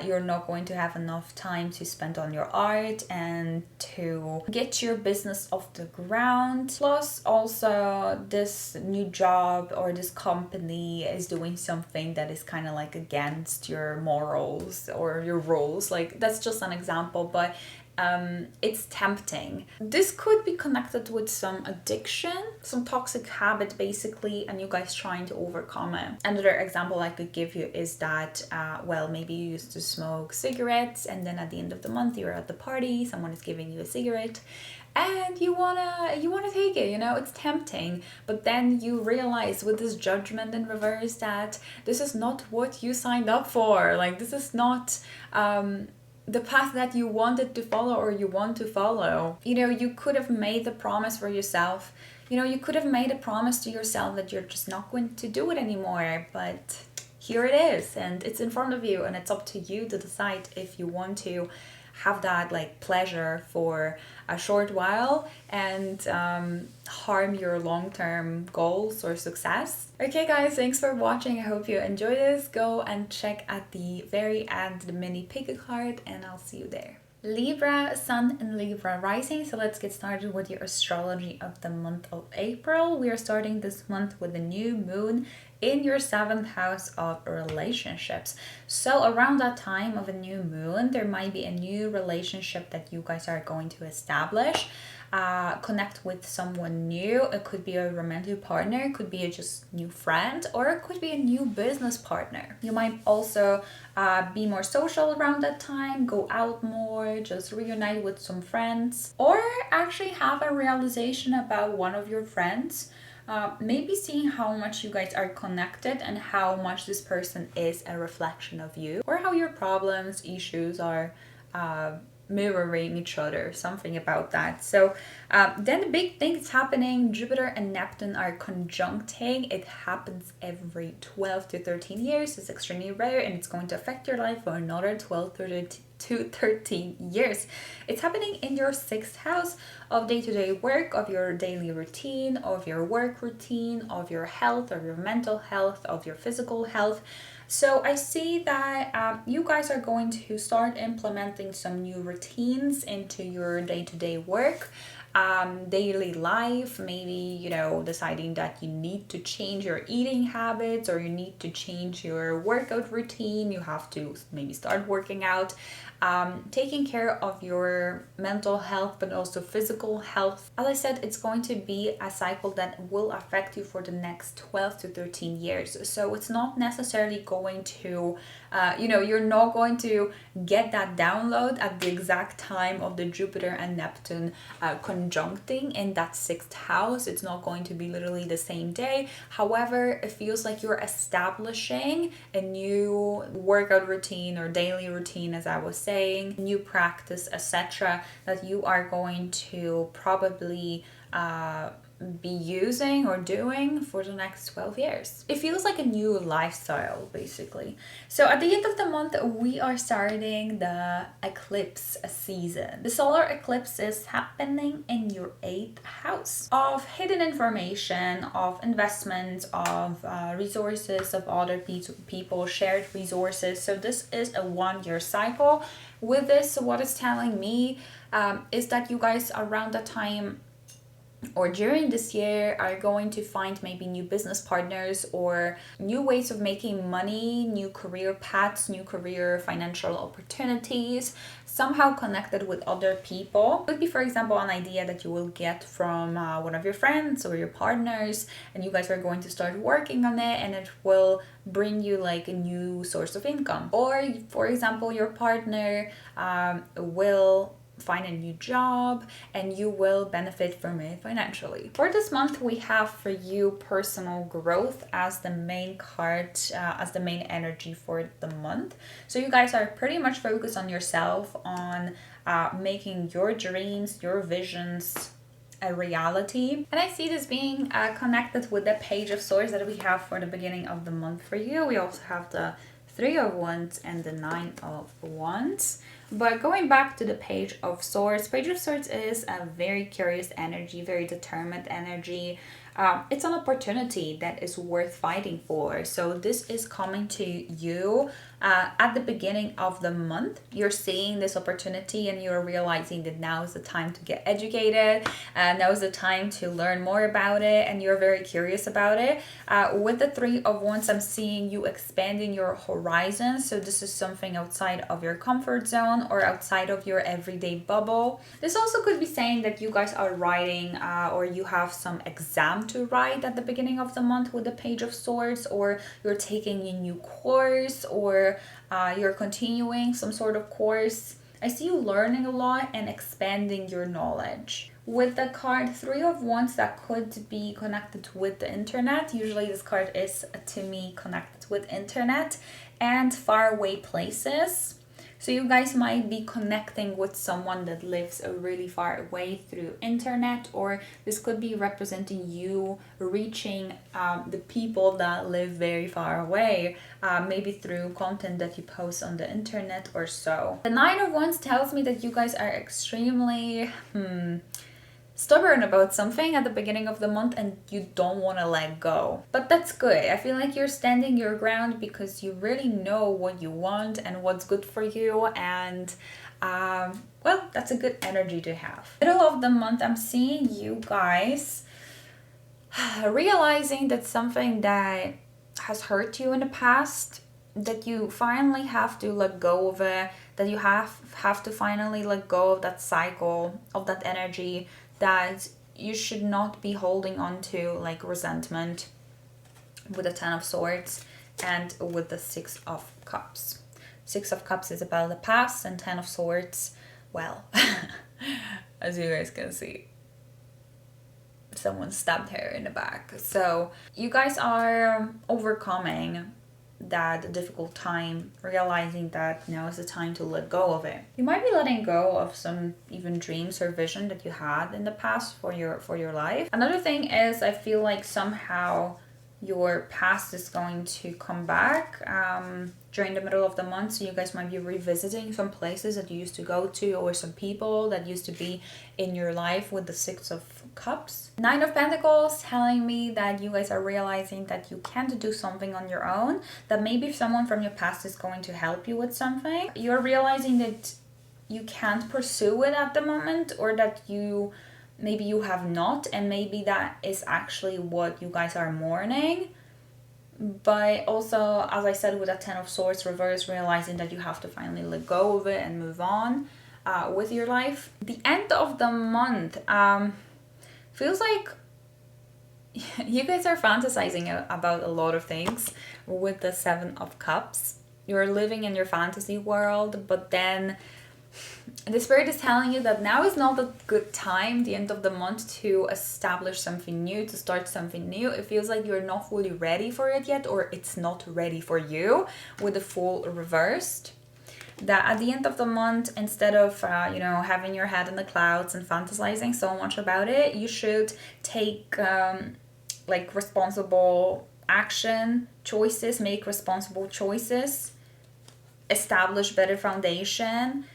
you're not going to have enough time to spend on your art and to get your business off the ground. Plus also this new job or this company is doing something that is kind of like against your morals or your rules. Like, that's just an example, but it's tempting. This could be connected with some addiction, some toxic habit basically, and you guys trying to overcome it. Another example I could give you is that, maybe you used to smoke cigarettes, and then at the end of the month you're at the party, someone is giving you a cigarette, and you wanna take it, you know, it's tempting. But then you realize with this Judgment in reverse that this is not what you signed up for. Like, this is not the path that you wanted to follow or you want to follow. You know, you could have made the promise for yourself. You know, you could have made a promise to yourself that you're just not going to do it anymore, but here it is, and it's in front of you, and it's up to you to decide if you want to have that like pleasure for a short while and harm your long-term goals or success. Okay guys, thanks for watching. I hope you enjoyed this. Go and check at the very end the mini pick a card, and I'll see you there. Libra, Sun and Libra rising. So let's get started with your astrology of the month of April. We are starting this month with a new moon in your 7th house of relationships. So around that time of a new moon, there might be a new relationship that you guys are going to establish. Connect with someone new. It could be a romantic partner, it could be a just new friend, or it could be a new business partner. You might also be more social around that time, go out more, just reunite with some friends, or actually have a realization about one of your friends. Maybe seeing how much you guys are connected and how much this person is a reflection of you, or how your problems, issues are mirroring each other, something about that. So then the big thing is happening. Jupiter and Neptune are conjuncting. It happens every 12 to 13 years. It's extremely rare, and it's going to affect your life for another 12 to 13 years. It's happening in your 6th house of day-to-day work, of your daily routine, of your work routine, of your health, of your mental health, of your physical health. So I see that you guys are going to start implementing some new routines into your day-to-day work, daily life. Maybe, you know, deciding that you need to change your eating habits, or you need to change your workout routine. You have to maybe start working out. Taking care of your mental health, but also physical health. As I said, it's going to be a cycle that will affect you for the next 12 to 13 years. So it's not necessarily going to, you're not going to get that download at the exact time of the Jupiter and Neptune conjuncting in that 6th house. It's not going to be literally the same day. However, it feels like you're establishing a new workout routine or daily routine, as I was saying, new practice, etc., that you are going to probably be using or doing for the next 12 years. It feels like a new lifestyle, basically. So at the end of the month, we are starting the eclipse season. The solar eclipse is happening in your 8th house of hidden information, of investments, of resources of other people, shared resources. So this is a 1-year cycle. With this, what it's telling me is that you guys around that time or during this year are going to find maybe new business partners or new ways of making money, new career paths, new career financial opportunities, somehow connected with other people. Could be, for example, an idea that you will get from one of your friends or your partners, and you guys are going to start working on it, and it will bring you like a new source of income. Or, for example, your partner will find a new job and you will benefit from it financially. For this month, we have for you personal growth as the main card, as the main energy for the month. So you guys are pretty much focused on yourself, on making your dreams, your visions a reality. And I see this being connected with the Page of Swords that we have for the beginning of the month for you. We also have the 3 of Wands and the 9 of Wands. But going back to the Page of Swords, Page of Swords is a very curious energy, very determined energy. It's an opportunity that is worth fighting for. So this is coming to you at the beginning of the month. You're seeing this opportunity and you're realizing that now is the time to get educated. Now is the time to learn more about it, and you're very curious about it. With the 3 of Wands, I'm seeing you expanding your horizons. So this is something outside of your comfort zone or outside of your everyday bubble. This also could be saying that you guys are writing or you have some exam to write at the beginning of the month with the Page of Swords, or you're taking a new course, or you're continuing some sort of course. I see you learning a lot and expanding your knowledge. With the card 3 of Wands, that could be connected with the internet. Usually this card is, to me, connected with internet and faraway places. So you guys might be connecting with someone that lives really far away through internet, or this could be representing you reaching the people that live very far away, maybe through content that you post on the internet or so. The 9 of Wands tells me that you guys are extremely stubborn about something at the beginning of the month and you don't want to let go. But that's good. I feel like you're standing your ground because you really know what you want and what's good for you, and well, that's a good energy to have. Middle of the month, I'm seeing you guys realizing that something that has hurt you in the past, that you finally have to let go of it, that you have to finally let go of that cycle, of that energy, that you should not be holding on to, like resentment with the 10 of Swords and with the 6 of Cups. 6 of Cups is about the past, and 10 of Swords, well, as you guys can see, someone stabbed her in the back. So you guys are overcoming that difficult time, realizing that now is the time to let go of it. You might be letting go of some even dreams or vision that you had in the past for your life. Another thing is, I feel like somehow your past is going to come back during the middle of the month. So you guys might be revisiting some places that you used to go to, or some people that used to be in your life with the 6 of Cups. 9 of Pentacles telling me that you guys are realizing that you can't do something on your own, that maybe someone from your past is going to help you with something. You're realizing that you can't pursue it at the moment, or that maybe you have not, and maybe that is actually what you guys are mourning. But also, as I said, with that 10 of Swords reverse, realizing that you have to finally let go of it and move on with your life. The end of the month feels like you guys are fantasizing about a lot of things with the 7 of Cups. You're living in your fantasy world, but then the Spirit is telling you that now is not a good time, the end of the month, to establish something new, to start something new. It feels like you're not fully ready for it yet, or it's not ready for you, with the Fool reversed. that at the end of the month, instead of, having your head in the clouds and fantasizing so much about it, you should take responsible action choices, make responsible choices, establish better foundation,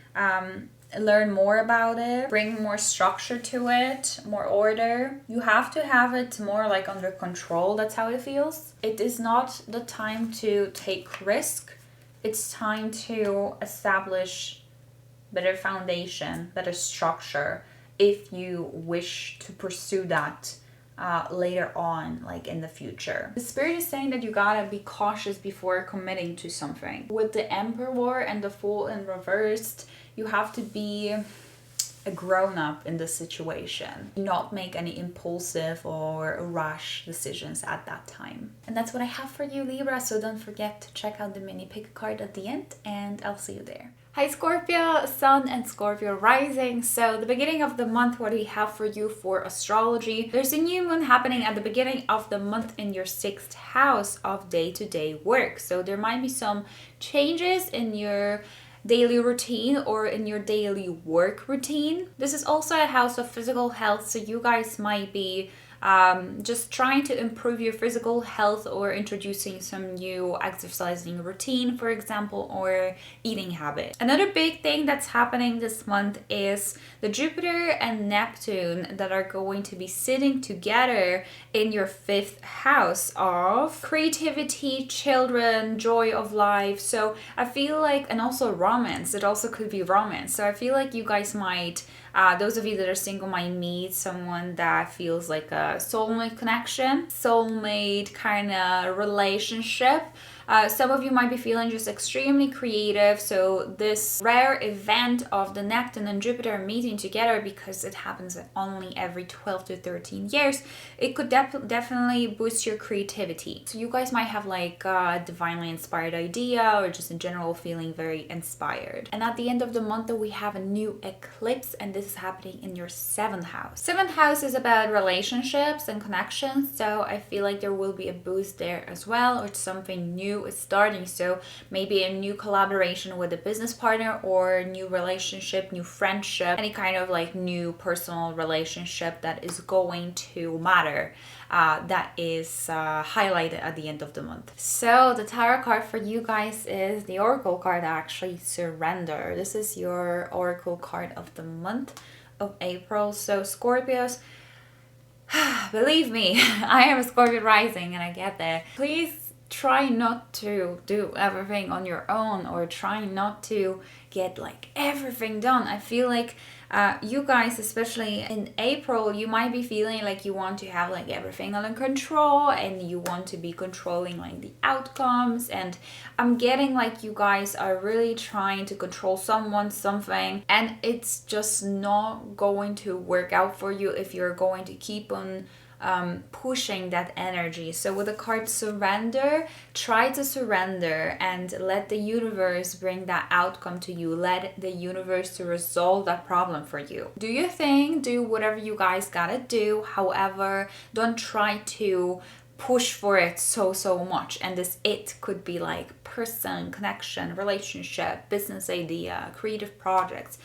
learn more about it, bring more structure to it, more order. You have to have it more like under control. That's how it feels. It is not the time to take risk. It's time to establish better foundation, better structure, if you wish to pursue that later on, like in the future. The spirit is saying that you gotta be cautious before committing to something. With the Emperor and the Fool in reversed, you have to be a grown-up in the situation, not make any impulsive or rash decisions at that time. And that's what I have for you, Libra, so don't forget to check out the mini pick card at the end, and I'll see you there. Hi Scorpio, Sun and Scorpio rising. So the beginning of the month, what do we have for you for astrology? There's a new moon happening at the beginning of the month in your 6th house of day-to-day work. So there might be some changes in your daily routine or in your daily work routine. This is also a house of physical health, so you guys might be just trying to improve your physical health or introducing some new exercising routine, for example, or eating habit. Another big thing that's happening this month is the Jupiter and Neptune that are going to be sitting together in your 5th house of creativity, children, joy of life. So I feel like, and also romance, it also could be romance. So I feel like you guys might, those of you that are single might meet someone that feels like a soulmate connection, soulmate kind of relationship. Some of you might be feeling just extremely creative. So this rare event of the Neptune and Jupiter meeting together, because it happens only every 12 to 13 years, it could definitely boost your creativity. So you guys might have like a divinely inspired idea or just in general feeling very inspired. And at the end of the month, we have a new eclipse, and this is happening in your 7th house. 7th house is about relationships and connections. So I feel like there will be a boost there as well, or something new is starting. So maybe a new collaboration with a business partner, or new relationship, new friendship, any kind of like new personal relationship that is going to matter, that is highlighted at the end of the month. So the tarot card for you guys is the oracle card, actually, Surrender. This is your oracle card of the month of April. So Scorpios, believe me, I am a Scorpio rising and I get there. Please try not to do everything on your own, or try not to get like everything done. I feel like you guys, especially in April, you might be feeling like you want to have like everything under control, and you want to be controlling like the outcomes. And I'm getting like you guys are really trying to control someone, something, and it's just not going to work out for you if you're going to keep on pushing that energy. So with the card Surrender, try to surrender and let the universe bring that outcome to you. Let the universe to resolve that problem for you. Do your thing, do whatever you guys gotta do. However, don't try to push for it so much. And this it could be like person, connection, relationship, business idea, creative projects.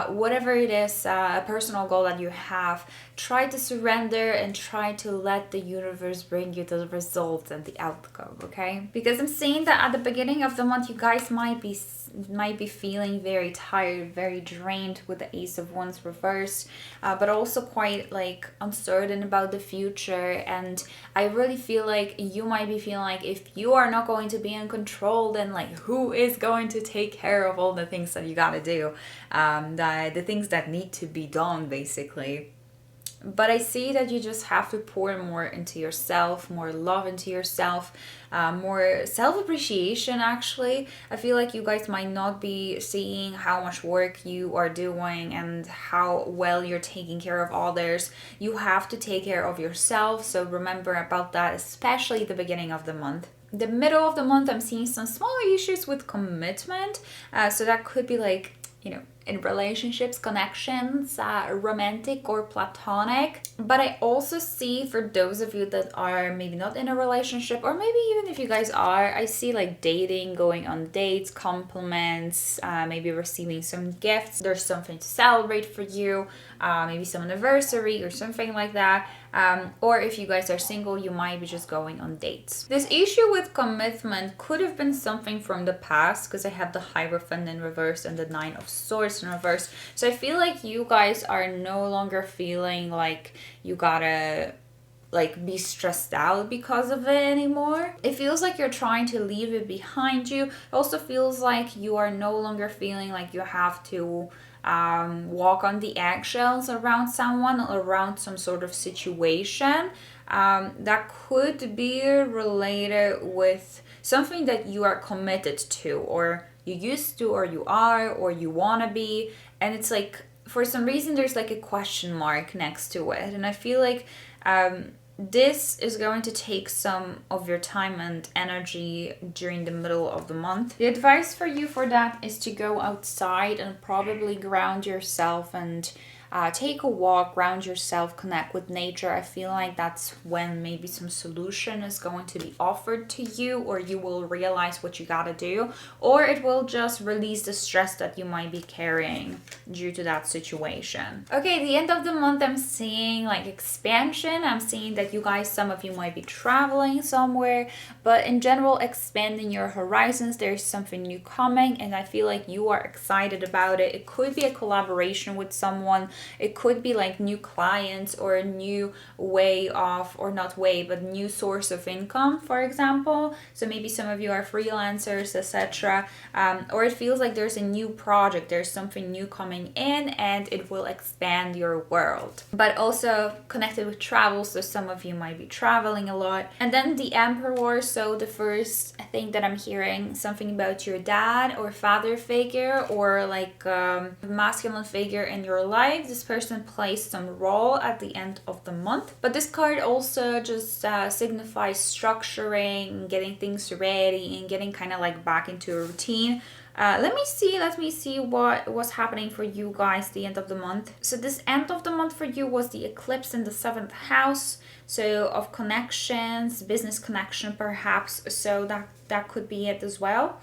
Whatever it is, a personal goal that you have, try to surrender and try to let the universe bring you the results and the outcome, okay? Because I'm seeing that at the beginning of the month, you guys might be feeling very tired, very drained with the Ace of Wands reversed, but also quite like uncertain about the future. And I really feel like you might be feeling like if you are not going to be in control, then like who is going to take care of all the things that you gotta do, the things that need to be done, basically. But I see that you just have to pour more into yourself, more love into yourself, more self-appreciation, actually. I feel like you guys might not be seeing how much work you are doing and how well you're taking care of others. You have to take care of yourself, so remember about that, especially the beginning of the month. The middle of the month, I'm seeing some small issues with commitment, so that could be like you know, in relationships, connections, romantic or platonic. But I also see for those of you that are maybe not in a relationship, or maybe even if you guys are, I see like dating, going on dates, compliments, maybe receiving some gifts. There's something to celebrate for you, maybe some anniversary or something like that. Or if you guys are single, you might be just going on dates. This issue with commitment could have been something from the past, because I have the Hierophant in reverse and the Nine of Swords in reverse. So I feel like you guys are no longer feeling like you gotta like be stressed out because of it anymore. It feels like you're trying to leave it behind you. It also feels like you are no longer feeling like you have to walk on the eggshells around someone, around some sort of situation. That could be related with something that you are committed to, or you used to, or you are, or you want to be. And it's like, for some reason, there's like a question mark next to it. And I feel like this is going to take some of your time and energy during the middle of the month. The advice for you for that is to go outside and probably ground yourself and take a walk, ground yourself, connect with nature. I feel like that's when maybe some solution is going to be offered to you, or you will realize what you gotta do, or it will just release the stress that you might be carrying due to that situation. Okay, the end of the month, I'm seeing like expansion. I'm seeing that you guys, some of you might be traveling somewhere, but in general, expanding your horizons. There's something new coming, and I feel like you are excited about it. It could be a collaboration with someone. It could be like new clients, or a new way of, or not way, but new source of income, for example. So maybe some of you are freelancers, etc. Or it feels like there's a new project, there's something new coming in, and it will expand your world. But also connected with travel, so some of you might be traveling a lot. And then the Emperor, so the first thing that I'm hearing, something about your dad or father figure, or like a masculine figure in your life. This person plays some role at the end of the month. But this card also just signifies structuring, getting things ready, and getting kind of like back into a routine. Let me see what was happening for you guys the end of the month. So this end of the month for you was the eclipse in the 7th house, so of connections, business connection perhaps. So that could be it as well.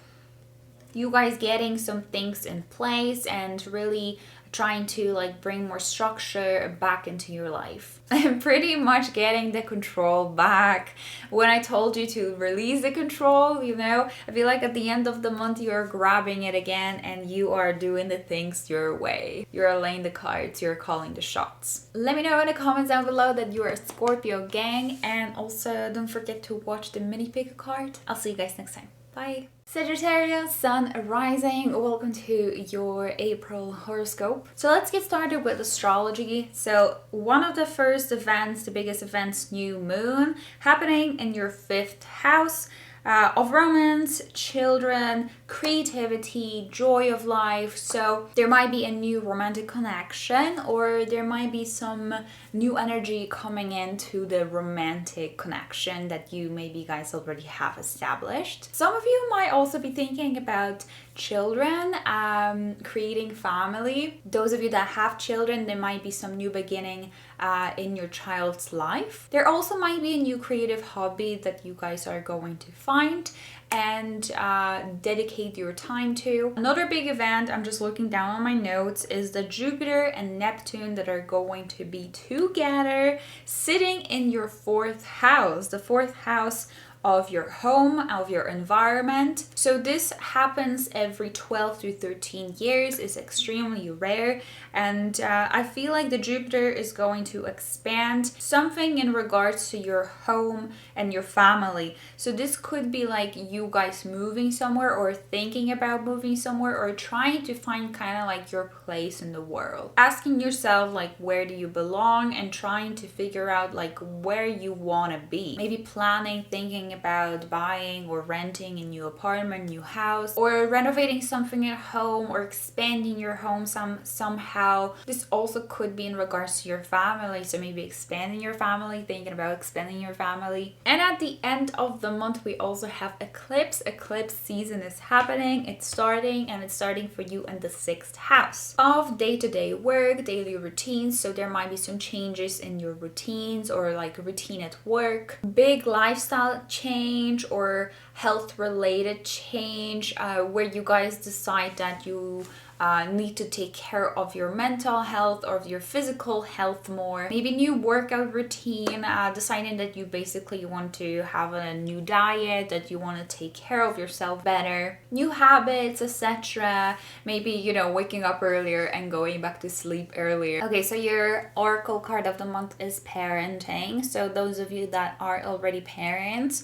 You guys getting some things in place and really trying to like bring more structure back into your life. I'm pretty much getting the control back. When I told you to release the control, you know, I feel like at the end of the month you're grabbing it again and you are doing the things your way. You're laying the cards, you're calling the shots. Let me know in the comments down below that you are a Scorpio gang, and also don't forget to watch the mini pick card. I'll see you guys next time. Bye. Sagittarius, Sun rising, welcome to your April horoscope. So let's get started with astrology. So one of the first events, the biggest events, new moon, happening in your 5th house. Of romance, children, creativity, joy of life. So there might be a new romantic connection, or there might be some new energy coming into the romantic connection that you maybe guys already have established. Some of you might also be thinking about children, creating family. Those of you that have children, there might be some new beginning in your child's life. There also might be a new creative hobby that you guys are going to find and dedicate your time to. Another big event, I'm just looking down on my notes, is the Jupiter and Neptune that are going to be together sitting in your 4th house, the 4th house of your home, of your environment. So this happens every 12 to 13 years. It's extremely rare, and I feel like the Jupiter is going to expand something in regards to your home and your family. So this could be like you guys moving somewhere, or thinking about moving somewhere, or trying to find kind of like your place in the world. Asking yourself like, where do you belong, and trying to figure out like where you want to be. Maybe planning, thinking thinking about buying or renting a new apartment, new house, or renovating something at home, or expanding your home somehow. This also could be in regards to your family, so maybe expanding your family, thinking about expanding your family. And at the end of the month, we also have eclipse. Eclipse season is happening. It's starting, and it's starting for you in the 6th house of day-to-day work, daily routines. So there might be some changes in your routines, or like routine at work, big lifestyle change or health related change, where you guys decide that you need to take care of your mental health or your physical health more. Maybe new workout routine, deciding that you basically want to have a new diet, that you want to take care of yourself better, new habits, etc. Maybe, you know, waking up earlier and going back to sleep earlier. Okay, so your oracle card of the month is parenting. So those of you that are already parents,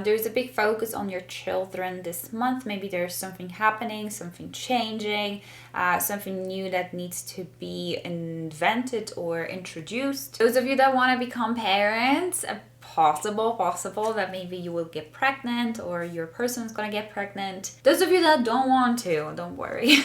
there's a big focus on your children this month. Maybe there's something happening, something changing, something new that needs to be invented or introduced. Those of you that want to become parents, possible that maybe you will get pregnant, or your person's gonna get pregnant. Those of you that don't want to, don't worry.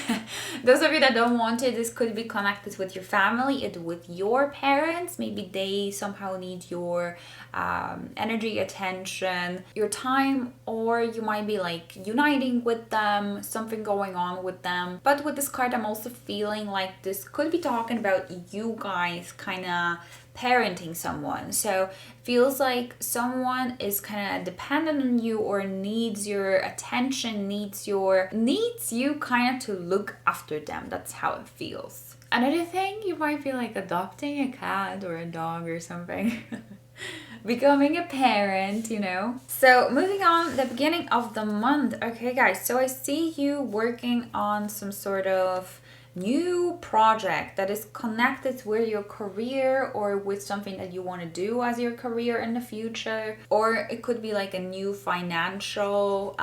Those of you that don't want to, this could be connected with your family, with your parents. Maybe they somehow need your energy, attention, your time, or you might be like uniting with them, something going on with them. But with this card, I'm also feeling like this could be talking about you guys kind of parenting someone. So feels like someone is kind of dependent on you, or needs your attention, needs you kind of to look after them. That's how it feels. Another thing, you might feel like adopting a cat or a dog or something. Becoming a parent, you know. So moving on, the beginning of the month. Okay guys, so I see you working on some sort of new project that is connected with your career, or with something that you want to do as your career in the future. Or it could be like a new financial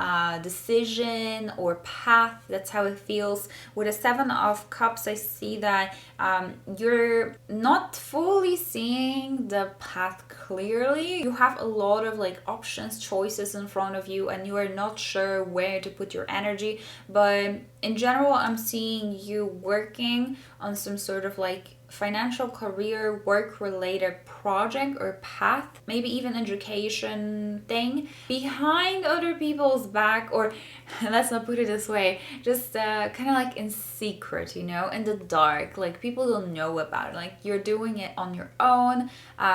decision or path. That's how it feels. With a 7 of Cups, I see that you're not fully seeing the path clearly. You have a lot of like options, choices in front of you, and you are not sure where to put your energy. But in general, I'm seeing you working on some sort of like financial, career, work related project or path, maybe even education thing, behind other people's back, or let's not put it this way, just kind of like in secret, you know, in the dark, like people don't know about it, like you're doing it on your own.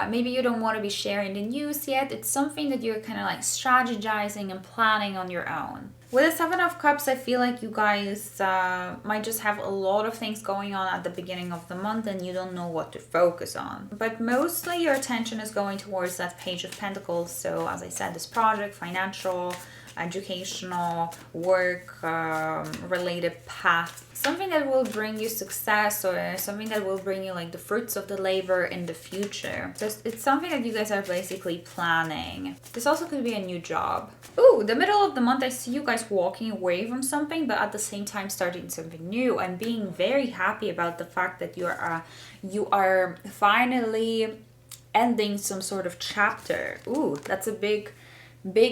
Maybe you don't want to be sharing the news yet. It's something that you're kind of like strategizing and planning on your own. With the 7 of Cups, I feel like you guys might just have a lot of things going on at the beginning of the month, and you don't know what to focus on. But mostly your attention is going towards that Page of Pentacles. So as I said, this project, financial, educational, work related path. Something that will bring you success, or something that will bring you like the fruits of the labor in the future. So it's something that you guys are basically planning. This also could be a new job. Ooh, the middle of the month, I see you guys walking away from something, but at the same time starting something new, and being very happy about the fact that you are finally ending some sort of chapter. Ooh, that's a big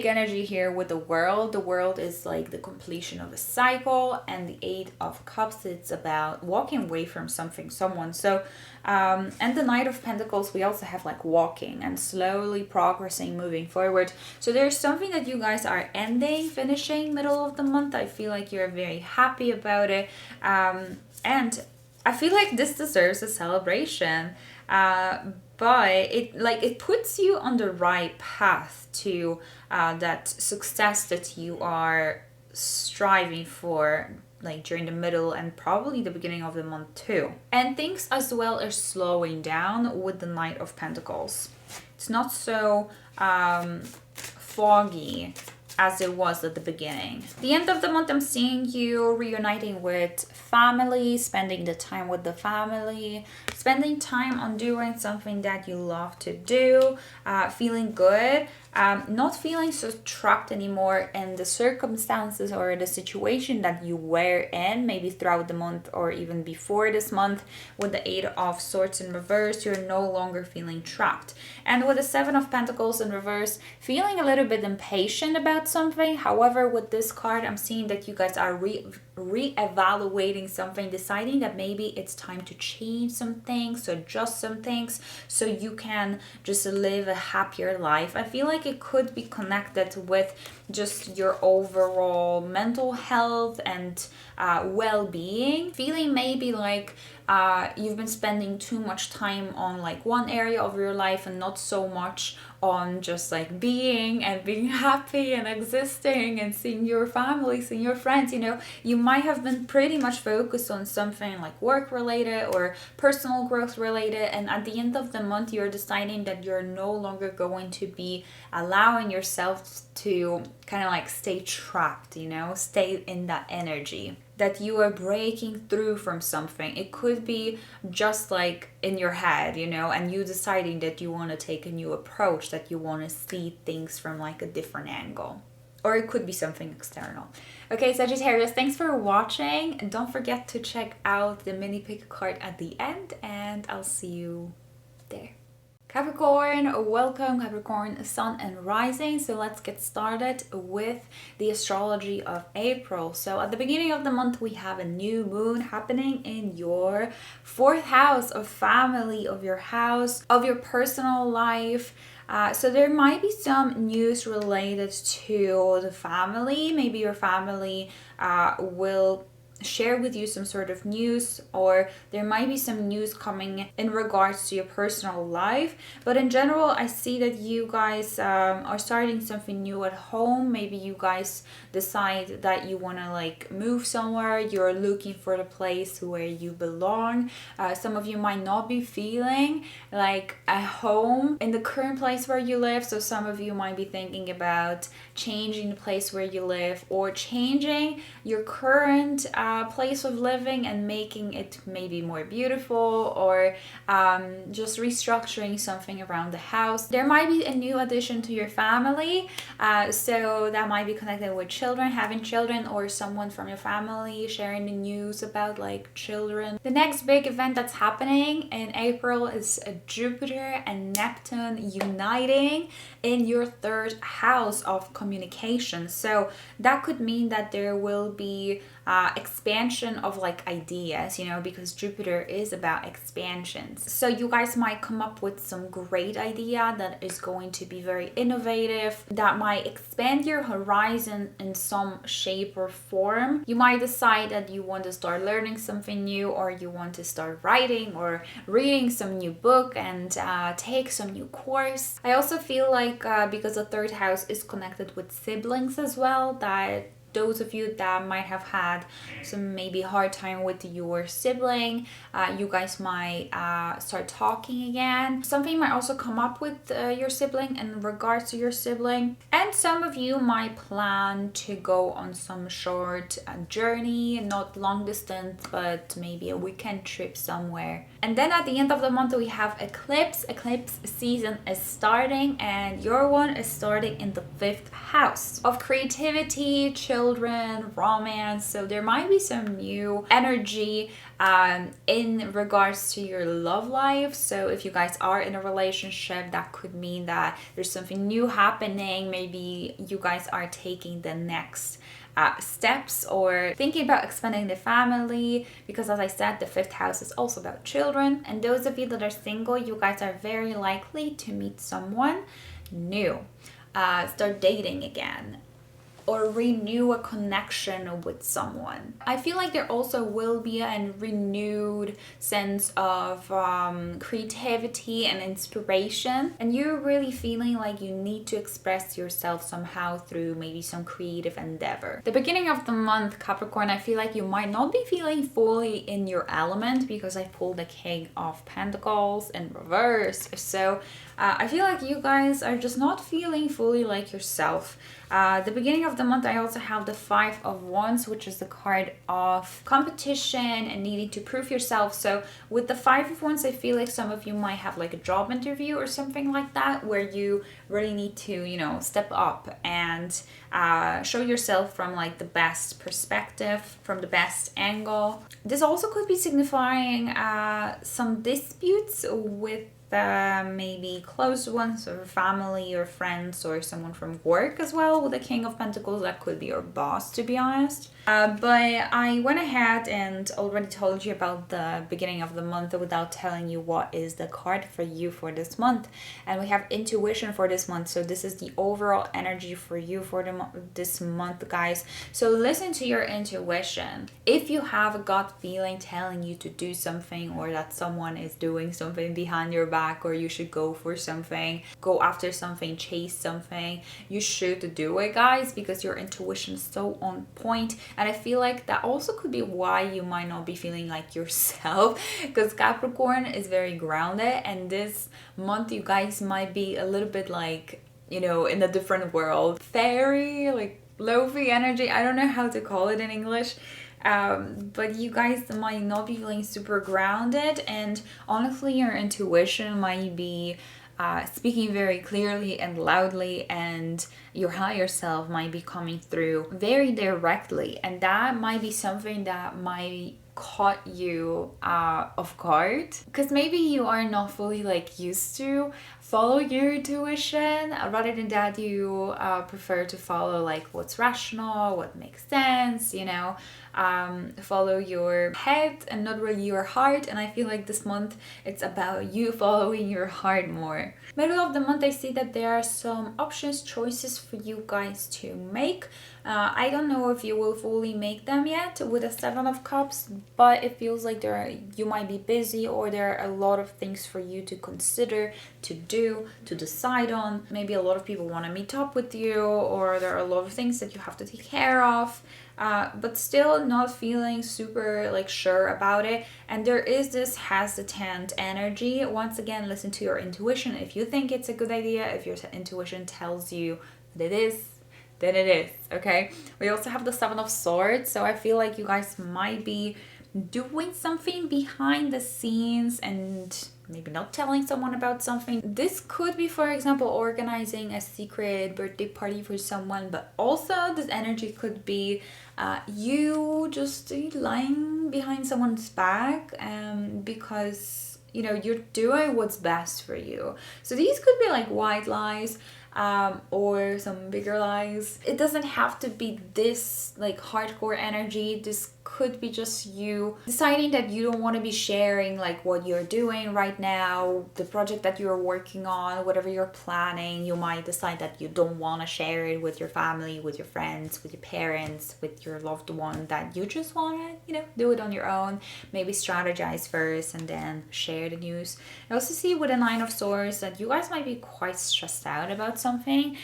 energy here with the World. The World is like the completion of a cycle, and the 8 of Cups, it's about walking away from something, someone. So and the Knight of Pentacles, we also have like walking and slowly progressing, moving forward. So there's something that you guys are ending, finishing middle of the month. I feel like you're very happy about it, and I feel like this deserves a celebration. But it puts you on the right path to that success that you are striving for, like during the middle and probably the beginning of the month too. And things as well are slowing down with the Knight of Pentacles. It's not so foggy as it was at the beginning. The end of the month, I'm seeing you reuniting with family, spending the time with the family, spending time on doing something that you love to do, feeling good. not feeling so trapped anymore in the circumstances or the situation that you were in, maybe throughout the month or even before this month. With the 8 of Swords in reverse, you're no longer feeling trapped. And with the 7 of Pentacles in reverse, feeling a little bit impatient about something. However, with this card, I'm seeing that you guys are re-evaluating something, deciding that maybe it's time to change some things, to adjust some things, so you can just live a happier life. I feel like it could be connected with just your overall mental health and well-being. Feeling maybe like you've been spending too much time on like one area of your life and not so much on just like being happy and existing and seeing your family, seeing your friends. You know, you might have been pretty much focused on something like work related or personal growth related, and at the end of the month you're deciding that you're no longer going to be allowing yourself to kind of like stay trapped, you know, stay in that energy, that you are breaking through from something. It could be just like in your head, you know, and you deciding that you want to take a new approach, that you want to see things from like a different angle. Or it could be something external. Okay, Sagittarius, thanks for watching. And don't forget to check out the mini pick card at the end, and I'll see you there. Capricorn, welcome Capricorn, Sun and Rising. So let's get started with the astrology of April. So at the beginning of the month, we have a new moon happening in your 4th house of family, of your house, of your personal life. So there might be some news related to the family. Maybe your family will share with you some sort of news, or there might be some news coming in regards to your personal life. But in general, I see that you guys are starting something new at home. Maybe you guys decide that you want to like move somewhere. You're looking for the place where you belong. Some of you might not be feeling like at home in the current place where you live. So some of you might be thinking about changing the place where you live, or changing your current place of living and making it maybe more beautiful, or just restructuring something around the house. There might be a new addition to your family, so that might be connected with children, having children, or someone from your family sharing the news about like children. The next big event that's happening in April is Jupiter and Neptune uniting in your 3rd house of communication. So that could mean that there will be expansion of like ideas, you know, because Jupiter is about expansions. So you guys might come up with some great idea that is going to be very innovative, that might expand your horizon in some shape or form. You might decide that you want to start learning something new, or you want to start writing or reading some new book and take some new course. I also feel like because the 3rd house is connected with siblings as well, that those of you that might have had some maybe hard time with your sibling, you guys might start talking again. Something might also come up with your sibling in regards to your sibling. And some of you might plan to go on some short journey, not long distance, but maybe a weekend trip somewhere. And then at the end of the month, we have eclipse. Eclipse season is starting, and your one is starting in the 5th house of creativity, children, romance. So there might be some new energy in regards to your love life. So if you guys are in a relationship, that could mean that there's something new happening. Maybe you guys are taking the next steps, or thinking about expanding the family, because as I said, the 5th house is also about children. And those of you that are single, you guys are very likely to meet someone new, start dating again, or renew a connection with someone. I feel like there also will be a renewed sense of creativity and inspiration, and you're really feeling like you need to express yourself somehow through maybe some creative endeavor. The beginning of the month, Capricorn, I feel like you might not be feeling fully in your element, because I pulled the King of Pentacles in reverse. So I feel like you guys are just not feeling fully like yourself. The beginning of the month, I also have the Five of Wands, which is the card of competition and needing to prove yourself. So with the Five of Wands, I feel like some of you might have like a job interview or something like that, where you really need to, you know, step up and show yourself from like the best perspective, from the best angle. This also could be signifying some disputes with maybe close ones or family or friends or someone from work as well. With the King of Pentacles, that could be your boss, to be honest. But I went ahead and already told you about the beginning of the month without telling you what is the card for you for this month. And we have intuition for this month. So this is the overall energy for you for this month, guys. So listen to your intuition. If you have a gut feeling telling you to do something, or that someone is doing something behind your back, or you should go for something, go after something, chase something, you should do it, guys, because your intuition is so on point. And I feel like that also could be why you might not be feeling like yourself, because Capricorn is very grounded, and this month you guys might be a little bit like, you know, in a different world. Fairy, like low-fi energy, I don't know how to call it in English. But you guys might not be feeling super grounded, and honestly your intuition might be speaking very clearly and loudly, and your higher self might be coming through very directly, and that might be something that might caught you off guard, because maybe you are not fully like used to follow your intuition. Rather than that, you prefer to follow like what's rational, what makes sense, you know, follow your head and not really your heart. And I feel like this month it's about you following your heart more. Middle of the month, I see that there are some options, choices for you guys to make. I don't know if you will fully make them yet with a Seven of Cups, but it feels like you might be busy, or there are a lot of things for you to consider, to do, to decide on. Maybe a lot of people want to meet up with you, or there are a lot of things that you have to take care of, but still not feeling super like sure about it. And there is this hesitant energy. Once again, listen to your intuition. If you think it's a good idea, if your intuition tells you that it is, then it is, okay? We also have the Seven of Swords, so I feel like you guys might be doing something behind the scenes and maybe not telling someone about something. This could be, for example, organizing a secret birthday party for someone, but also this energy could be you just lying behind someone's back because, you know, you're doing what's best for you. So these could be like white lies, or some bigger lies. It doesn't have to be this like hardcore energy. This could be just you deciding that you don't want to be sharing like what you're doing right now, the project that you're working on, whatever you're planning. You might decide that you don't want to share it with your family, with your friends, with your parents, with your loved one, that you just want to, you know, do it on your own. Maybe strategize first and then share the news. I also see with a Nine of Swords that you guys might be quite stressed out about something.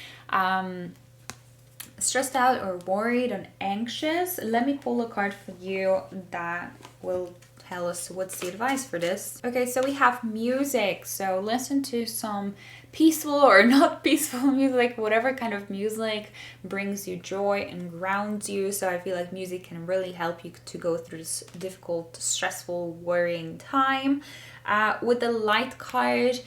Stressed out or worried and anxious. Let me pull a card for you that will tell us what's the advice for this. Okay, so we have music. So listen to some peaceful or not peaceful music, whatever kind of music brings you joy and grounds you. So I feel like music can really help you to go through this difficult, stressful, worrying time. With the light card,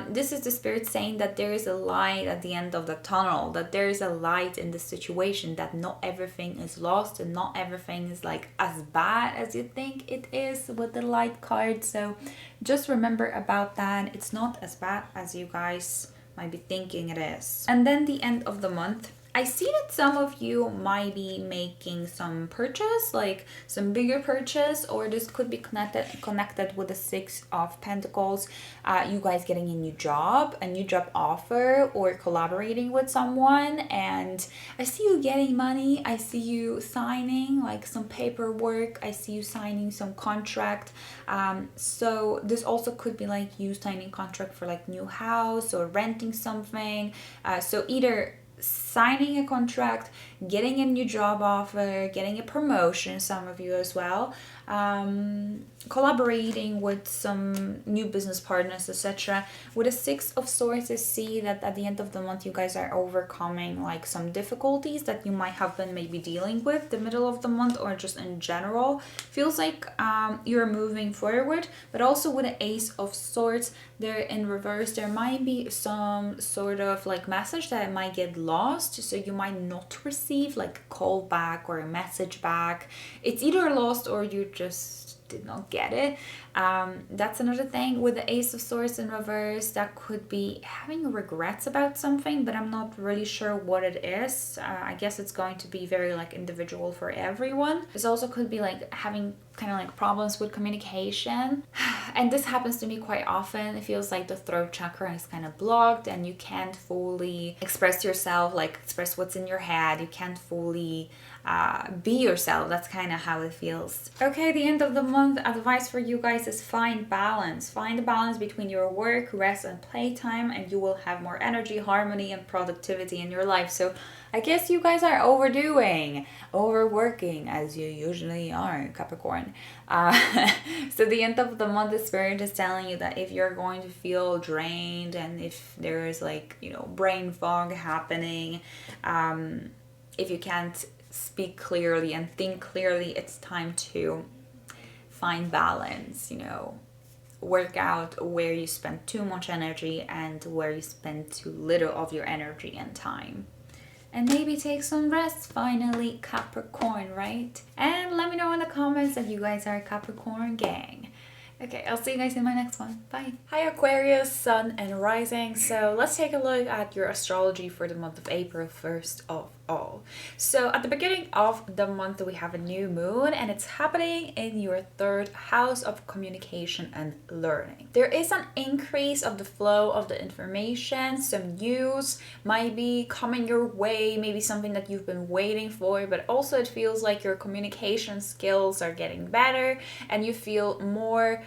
this is the spirit saying that there is a light at the end of the tunnel, that there is a light in the situation, that not everything is lost and not everything is like as bad as you think it is with the light card. So just remember about that. It's not as bad as you guys might be thinking it is. And then the end of the month, I see that some of you might be making some purchase, like some bigger purchase, or this could be connected with the Six of Pentacles. You guys getting a new job offer, or collaborating with someone, and I see you getting money. I see you signing like some paperwork. I see you signing some contract. So this also could be like you signing contract for like new house or renting something. So either signing a contract, getting a new job offer, getting a promotion, some of you as well, collaborating with some new business partners, etc. With a Six of Swords, I see that at the end of the month you guys are overcoming like some difficulties that you might have been maybe dealing with the middle of the month, or just in general. Feels like you're moving forward. But also with the Ace of Swords, there in reverse, there might be some sort of like message that might get lost, so you might not receive like a call back or a message back. It's either lost or you just did not get it. That's another thing with the Ace of Swords in reverse. That could be having regrets about something, but I'm not really sure what it is. I guess it's going to be very like individual for everyone. This also could be like having kind of like problems with communication, and this happens to me quite often. It feels like the throat chakra is kind of blocked and you can't fully express yourself, like express what's in your head. You can't fully be yourself. That's kind of how it feels. Okay, the end of the month advice for you guys is find balance. Find a balance between your work, rest, and playtime, and you will have more energy, harmony, and productivity in your life. So I guess you guys are overworking, as you usually are, Capricorn. So the end of the month, the spirit is telling you that if you're going to feel drained and if there is like, you know, brain fog happening, if you can't speak clearly and think clearly, it's time to find balance, you know, work out where you spend too much energy and where you spend too little of your energy and time. And maybe take some rest finally, Capricorn, right? And let me know in the comments that you guys are a Capricorn gang. Okay, I'll see you guys in my next one. Bye. Hi Aquarius, Sun and Rising. So let's take a look at your astrology for the month of April first of all. So at the beginning of the month we have a new moon, and it's happening in your third house of communication and learning. There is an increase of the flow of the information. Some news might be coming your way, maybe something that you've been waiting for, but also it feels like your communication skills are getting better and you feel more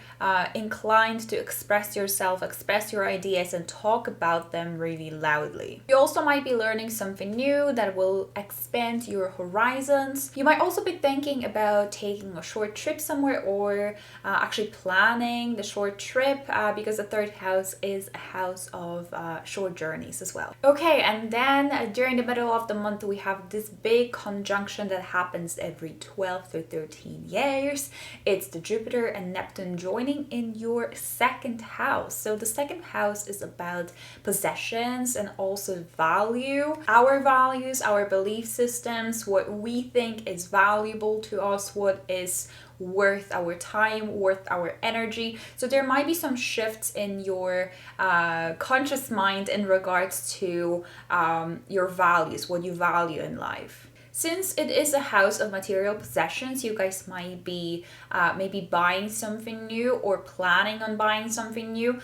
inclined to express yourself, express your ideas, and talk about them really loudly. You also might be learning something new that will expand your horizons. You might also be thinking about taking a short trip somewhere, or actually planning the short trip, because the third house is a house of short journeys as well. Okay, and then during the middle of the month we have this big conjunction that happens every 12 to 13 years. It's the Jupiter and Neptune joining in your second house. So the second house is about possessions and also value, our values, our belief systems, what we think is valuable to us, what is worth our time, worth our energy. So there might be some shifts in your conscious mind in regards to your values, what you value in life. Since it is a house of material possessions, you guys might be maybe buying something new or planning on buying something new.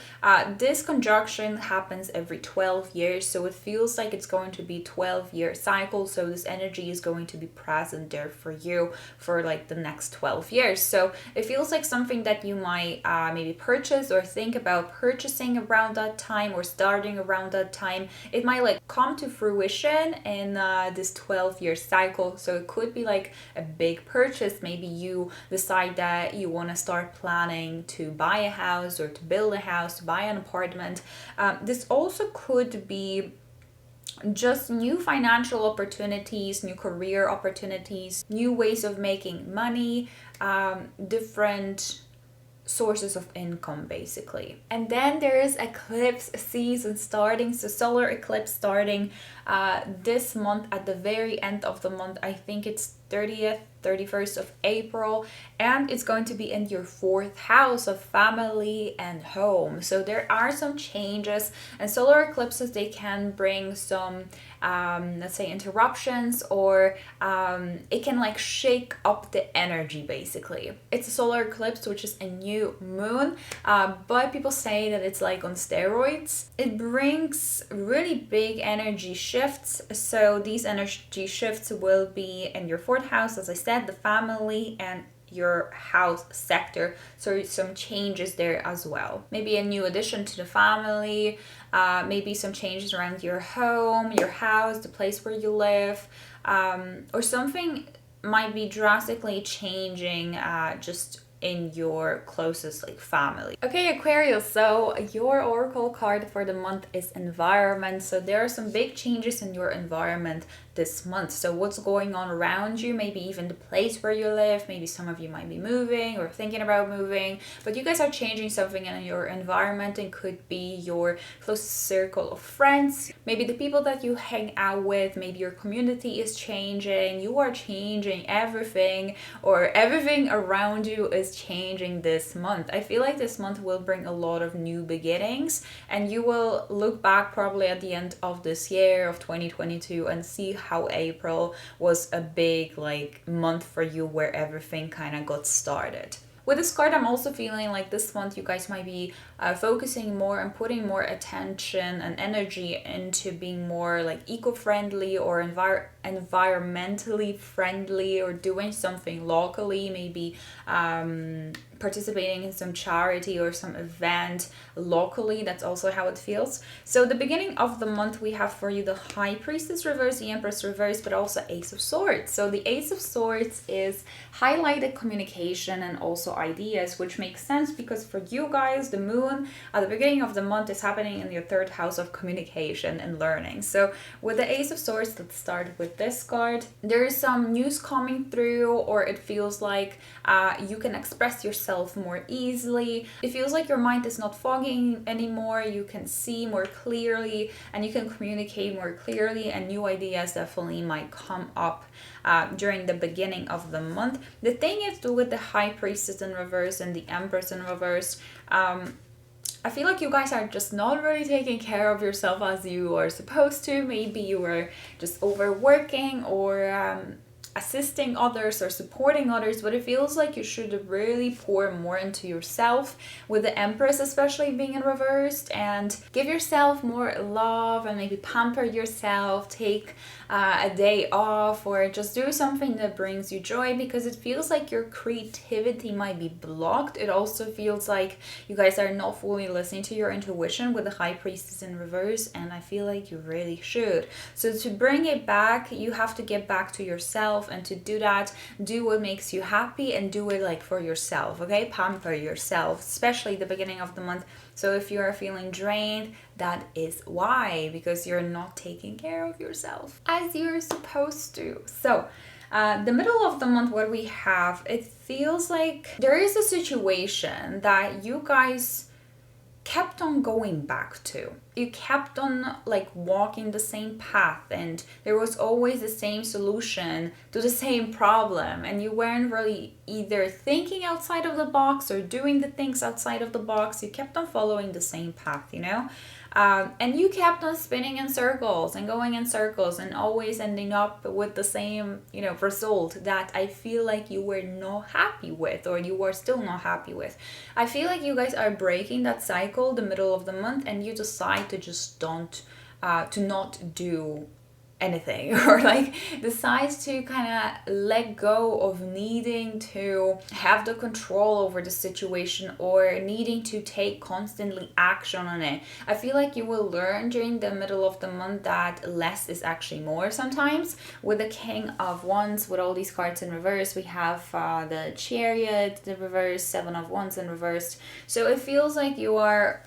This conjunction happens every 12 years, so it feels like it's going to be 12-year cycle. So this energy is going to be present there for you for like the next 12 years. So it feels like something that you might maybe purchase or think about purchasing around that time or starting around that time. It might like come to fruition in this 12-year cycle. So it could be like a big purchase. Maybe you decide that you want to start planning to buy a house or to build a house, to buy an apartment. This also could be just new financial opportunities, new career opportunities, new ways of making money, different sources of income basically. And then there is eclipse season starting, so solar eclipse starting this month at the very end of the month. I think it's 31st of April, and it's going to be in your fourth house of family and home. So there are some changes, and solar eclipses, they can bring some let's say interruptions, or it can like shake up the energy basically. It's a solar eclipse, which is a new moon, but people say that it's like on steroids. It brings really big energy shifts. So these energy shifts will be in your fourth house, as I said, the family and your house sector, so some changes there as well. Maybe a new addition to the family, maybe some changes around your home, your house, the place where you live, or something might be drastically changing just in your closest like family. Okay, Aquarius, so your oracle card for the month is environment. So there are some big changes in your environment this month. So what's going on around you, maybe even the place where you live, maybe some of you might be moving or thinking about moving, but you guys are changing something in your environment. It could be your closest circle of friends, maybe the people that you hang out with, maybe your community is changing, you are changing everything, or everything around you is changing this month. I feel like this month will bring a lot of new beginnings, and you will look back probably at the end of this year of 2022 and see how April was a big like month for you where everything kind of got started. With this card, I'm also feeling like this month you guys might be focusing more and putting more attention and energy into being more like eco-friendly or environmentally friendly, or doing something locally, maybe participating in some charity or some event locally. That's also how it feels. So the beginning of the month, we have for you the High Priestess reverse, the Empress reverse, but also Ace of Swords. So the Ace of Swords is highlighted communication and also ideas, which makes sense because for you guys, the moon at the beginning of the month is happening in your third house of communication and learning. So with the Ace of Swords, let's start with this card. There is some news coming through, or it feels like you can express yourself more easily. It feels like your mind is not fogging anymore. You can see more clearly and you can communicate more clearly, and new ideas definitely might come up during the beginning of the month. The thing is, with the High Priestess in reverse and the Empress in reverse, I feel like you guys are just not really taking care of yourself as you are supposed to. Maybe you are just overworking or assisting others or supporting others, but it feels like you should really pour more into yourself, with the Empress especially being in reversed, and give yourself more love and maybe pamper yourself, take a day off, or just do something that brings you joy, because it feels like your creativity might be blocked. It also feels like you guys are not fully listening to your intuition with the High Priestess in reverse, and I feel like you really should. So to bring it back, you have to get back to yourself, and to do that, do what makes you happy and do it like for yourself, okay? Pamper yourself, especially the beginning of the month. So if you are feeling drained, that is why, because you're not taking care of yourself as you're supposed to. So the middle of the month, what we have, it feels like there is a situation that you guys kept on going back to. You kept on like walking the same path, and there was always the same solution to the same problem, and you weren't really either thinking outside of the box or doing the things outside of the box. You kept on following the same path, you know? And you kept on spinning in circles and going in circles and always ending up with the same, you know, result that I feel like you were not happy with, or you are still not happy with. I feel like you guys are breaking that cycle the middle of the month, and you decide to just to not do anything, or like decides to kind of let go of needing to have the control over the situation or needing to take constantly action on it. I feel like you will learn during the middle of the month that less is actually more sometimes. With the King of Wands, with all these cards in reverse, we have the Chariot, the reverse, Seven of Wands in reversed. So it feels like you are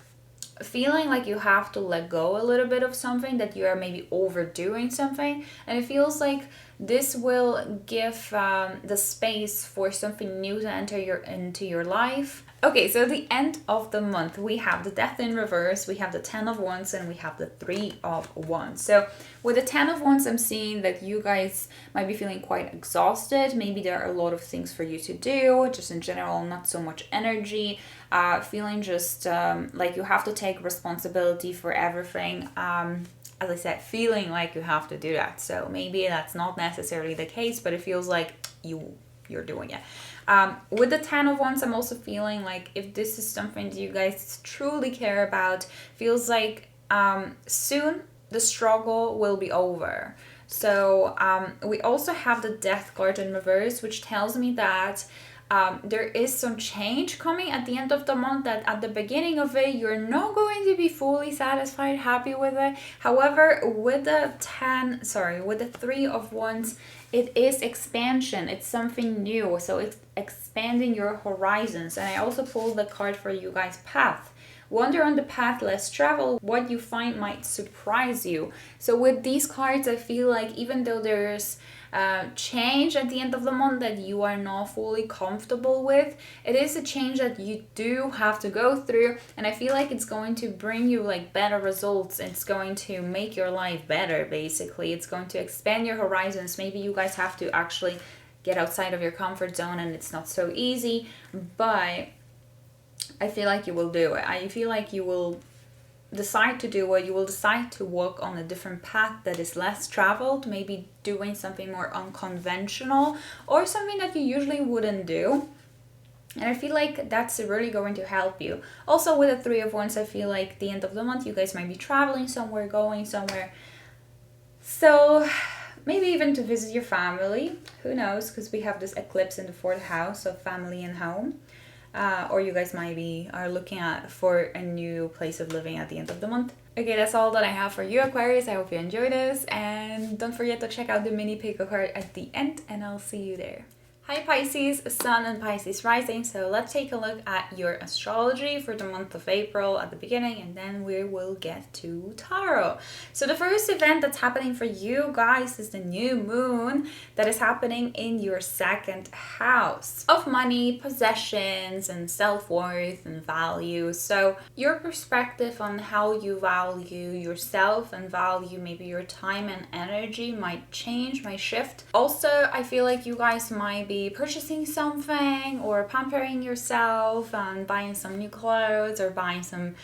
feeling like you have to let go a little bit of something, that you are maybe overdoing something, and it feels like this will give the space for something new to enter into your life. Okay, so the end of the month, we have the Death in reverse, we have the Ten of Wands, and we have the Three of Wands. So with the Ten of Wands, I'm seeing that you guys might be feeling quite exhausted. Maybe there are a lot of things for you to do, just in general, not so much energy. Feeling just like you have to take responsibility for everything. As I said, feeling like you have to do that. So maybe that's not necessarily the case, but it feels like you're doing it. With the Ten of Wands, I'm also feeling like if this is something that you guys truly care about, feels like soon the struggle will be over. So we also have the Death card in reverse, which tells me that there is some change coming at the end of the month, that at the beginning of it, you're not going to be fully satisfied, happy with it. However, with the with the Three of Wands, it is expansion. It's something new. So it's expanding your horizons. And I also pulled the card for you guys, Path. Wander on the path less traveled. What you find might surprise you. So with these cards, I feel like even though there's change at the end of the month that you are not fully comfortable with, it is a change that you do have to go through, and I feel like it's going to bring you like better results. It's going to make your life better. Basically, it's going to expand your horizons. Maybe you guys have to actually get outside of your comfort zone, and it's not so easy, but I feel like you will do it. I feel like you will decide to do it. You will decide to walk on a different path that is less traveled, maybe doing something more unconventional or something that you usually wouldn't do. And I feel like that's really going to help you. Also with the Three of Wands, I feel like the end of the month, you guys might be traveling somewhere, going somewhere. So maybe even to visit your family. Who knows? Because we have this eclipse in the 4th house of family and home. Or you guys are looking for a new place of living at the end of the month. Okay, that's all that I have for you, Aquarius. I hope you enjoyed this, and don't forget to check out the mini pico card at the end, and I'll see you there. Hi Pisces, Sun and Pisces rising. So let's take a look at your astrology for the month of April at the beginning, and then we will get to tarot. So the first event that's happening for you guys is the new moon that is happening in your 2nd house of money, possessions, and self-worth and value. So your perspective on how you value yourself and value maybe your time and energy might change, might shift. Also, I feel like you guys might be purchasing something or pampering yourself and buying some new clothes, or buying some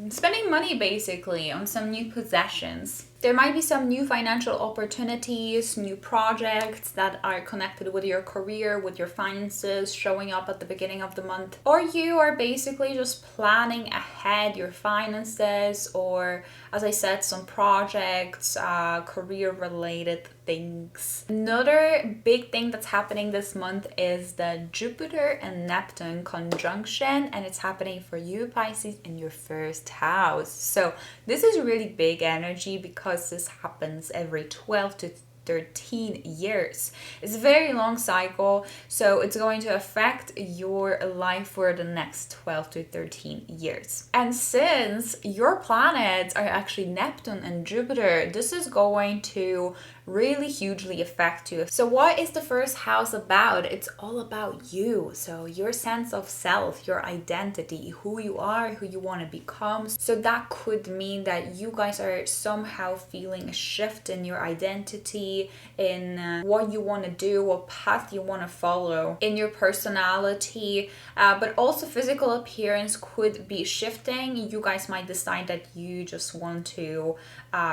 spending money basically on some new possessions. There might be some new financial opportunities, new projects that are connected with your career, with your finances, showing up at the beginning of the month. Or you are basically just planning ahead your finances, or as I said, some projects, career related things. Another big thing that's happening this month is the Jupiter and Neptune conjunction, and it's happening for you, Pisces, in your 1st house. So this is really big energy because this happens every 12 to 13 years. It's a very long cycle, so it's going to affect your life for the next 12 to 13 years. And since your planets are actually Neptune and Jupiter, this is going to really hugely affect you. So what is the 1st house about? It's all about you. So your sense of self, your identity, who you are, who you want to become. So that could mean that you guys are somehow feeling a shift in your identity, in what you want to do, what path you want to follow, in your personality, but also physical appearance could be shifting. You guys might decide that you just want to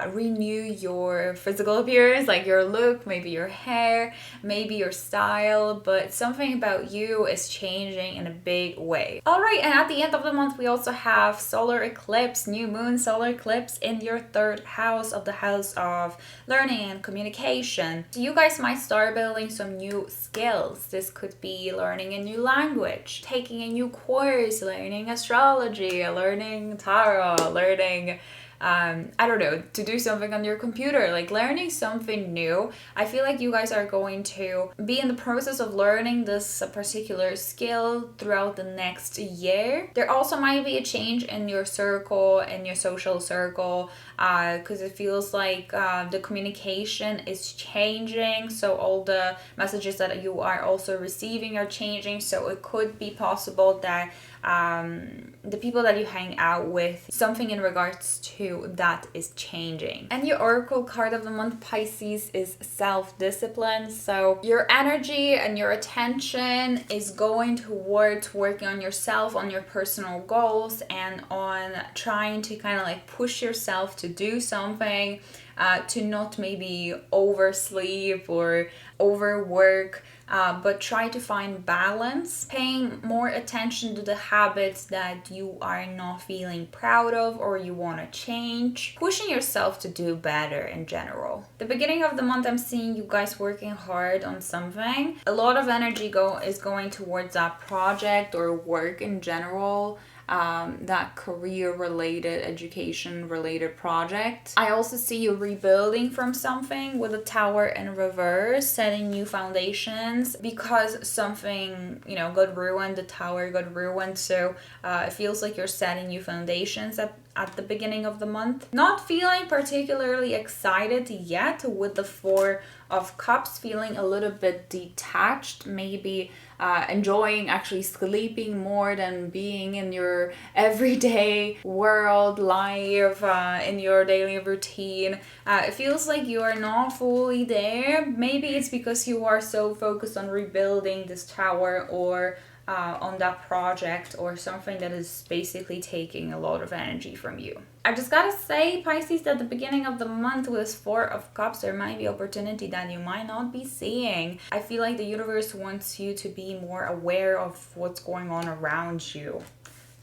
renew your physical appearance, like your look, maybe your hair, maybe your style, but something about you is changing in a big way. All right, and at the end of the month, we also have solar eclipse, new moon solar eclipse in your 3rd house of the house of learning and communication. So you guys might start building some new skills. This could be learning a new language, taking a new course, learning astrology, learning tarot, learning I don't know, to do something on your computer, like learning something new. I feel like you guys are going to be in the process of learning this particular skill throughout the next year. There also might be a change in your circle, in your social circle, because it feels like the communication is changing. So all the messages that you are also receiving are changing. So it could be possible that the people that you hang out with, something in regards to that is changing. And your oracle card of the month, Pisces, is self-discipline. So your energy and your attention is going towards working on yourself, on your personal goals, and on trying to kind of like push yourself to do something, to not maybe oversleep or overwork. but try to find balance, paying more attention to the habits that you are not feeling proud of or you want to change, pushing yourself to do better in general. The beginning of the month, I'm seeing you guys working hard on something. A lot of energy is going towards that project or work in general. That career related, education related project. I also see you rebuilding from something with a tower in reverse, setting new foundations because something, got ruined, the tower got ruined. So it feels like you're setting new foundations at the beginning of the month. Not feeling particularly excited yet with the Four of Cups, feeling a little bit detached, maybe enjoying actually sleeping more than being in your everyday world life, in your daily routine. It feels like you are not fully there. Maybe it's because you are so focused on rebuilding this tower or on that project or something that is basically taking a lot of energy from you. I just gotta say, Pisces, at the beginning of the month with this Four of Cups, there might be opportunity that you might not be seeing. I feel like the universe wants you to be more aware of what's going on around you.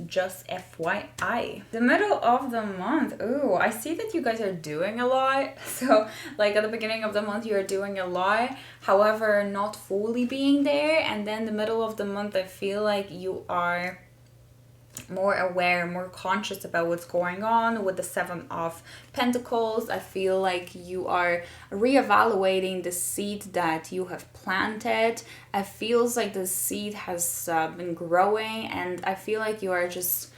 Just FYI. The middle of the month, ooh, I see that you guys are doing a lot. So like at the beginning of the month you're doing a lot, however not fully being there, and then the middle of the month I feel like you are more aware, more conscious about what's going on with the Seven of Pentacles. I feel like you are reevaluating the seed that you have planted. It feels like the seed has been growing, and I feel like you are just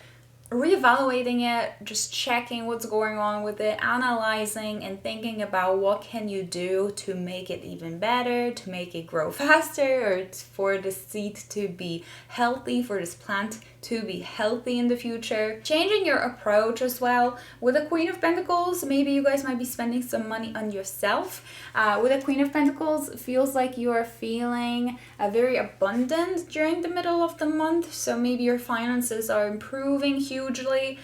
reevaluating it, just checking what's going on with it, analyzing and thinking about what can you do to make it even better, to make it grow faster, or for the seed to be healthy, for this plant to be healthy in the future. Changing your approach as well. With the Queen of Pentacles, maybe you guys might be spending some money on yourself. With the Queen of Pentacles, it feels like you are feeling very abundant during the middle of the month. So maybe your finances are improving hugely,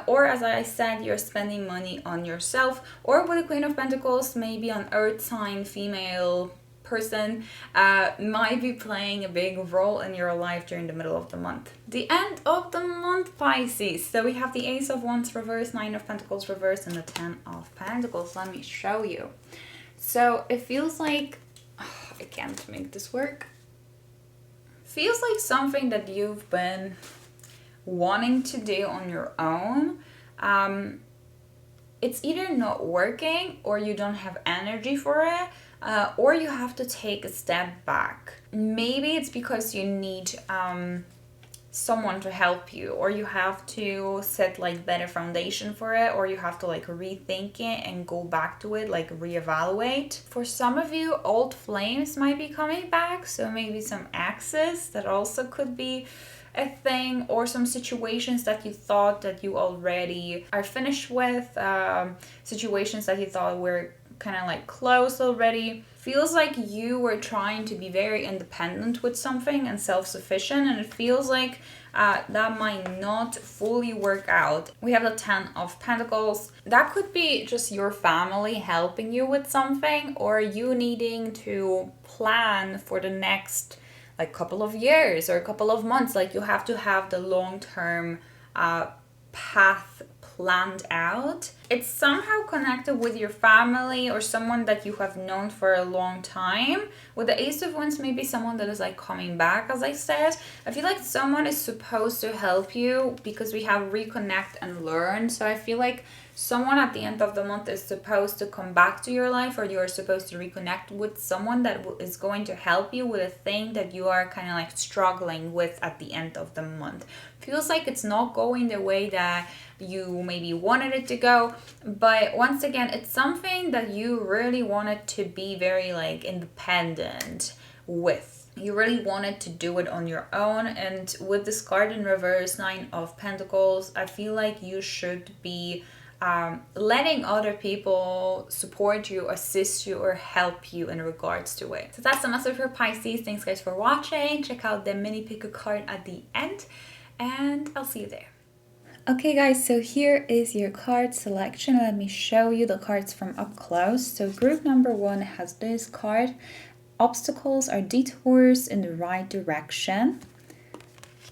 or as I said, you're spending money on yourself. Or with the Queen of Pentacles, maybe an earth sign female person might be playing a big role in your life during the middle of the month. The end of the month, Pisces. So we have the Ace of Wands reverse, Nine of Pentacles reverse, and the Ten of Pentacles. Let me show you. So it feels like, I can't make this work. Feels like something that you've been wanting to do on your own. It's either not working, or you don't have energy for it, or you have to take a step back. Maybe it's because you need someone to help you, or you have to set like better foundation for it, or you have to like rethink it and go back to it, like reevaluate. For some of you, old flames might be coming back, so maybe some exes, that also could be a thing, or some situations that you thought that you already are finished with, situations that you thought were kind of like close already. Feels like you were trying to be very independent with something and self-sufficient, and it feels like that might not fully work out. We have the Ten of Pentacles. That could be just your family helping you with something, or you needing to plan for the next like couple of years or a couple of months. Like you have to have the long-term path planned out. It's somehow connected with your family or someone that you have known for a long time. With the Ace of Wands, maybe someone that is like coming back, as I said. I feel like someone is supposed to help you because we have reconnect and learn. So I feel like someone at the end of the month is supposed to come back to your life, or you are supposed to reconnect with someone that is going to help you with a thing that you are kind of like struggling with at the end of the month. Feels like it's not going the way that you maybe wanted it to go, but once again, it's something that you really wanted to be very like independent with. You really wanted to do it on your own, and with this card in reverse, Nine of Pentacles, I feel like you should be letting other people support you, assist you, or help you in regards to it. So that's the message for Pisces. Thanks guys for watching. Check out the mini pick a card at the end, and I'll see you there. Okay guys, so here is your card selection. Let me show you the cards from up close. So group number 1 has this card. obstacles are detours in the right direction.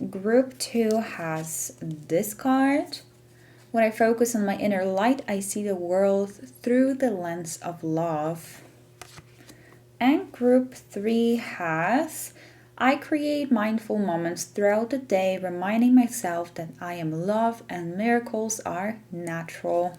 Group 2 has this card. When I focus on my inner light, I see the world through the lens of love. And group 3 has, I create mindful moments throughout the day, reminding myself that I am love and miracles are natural.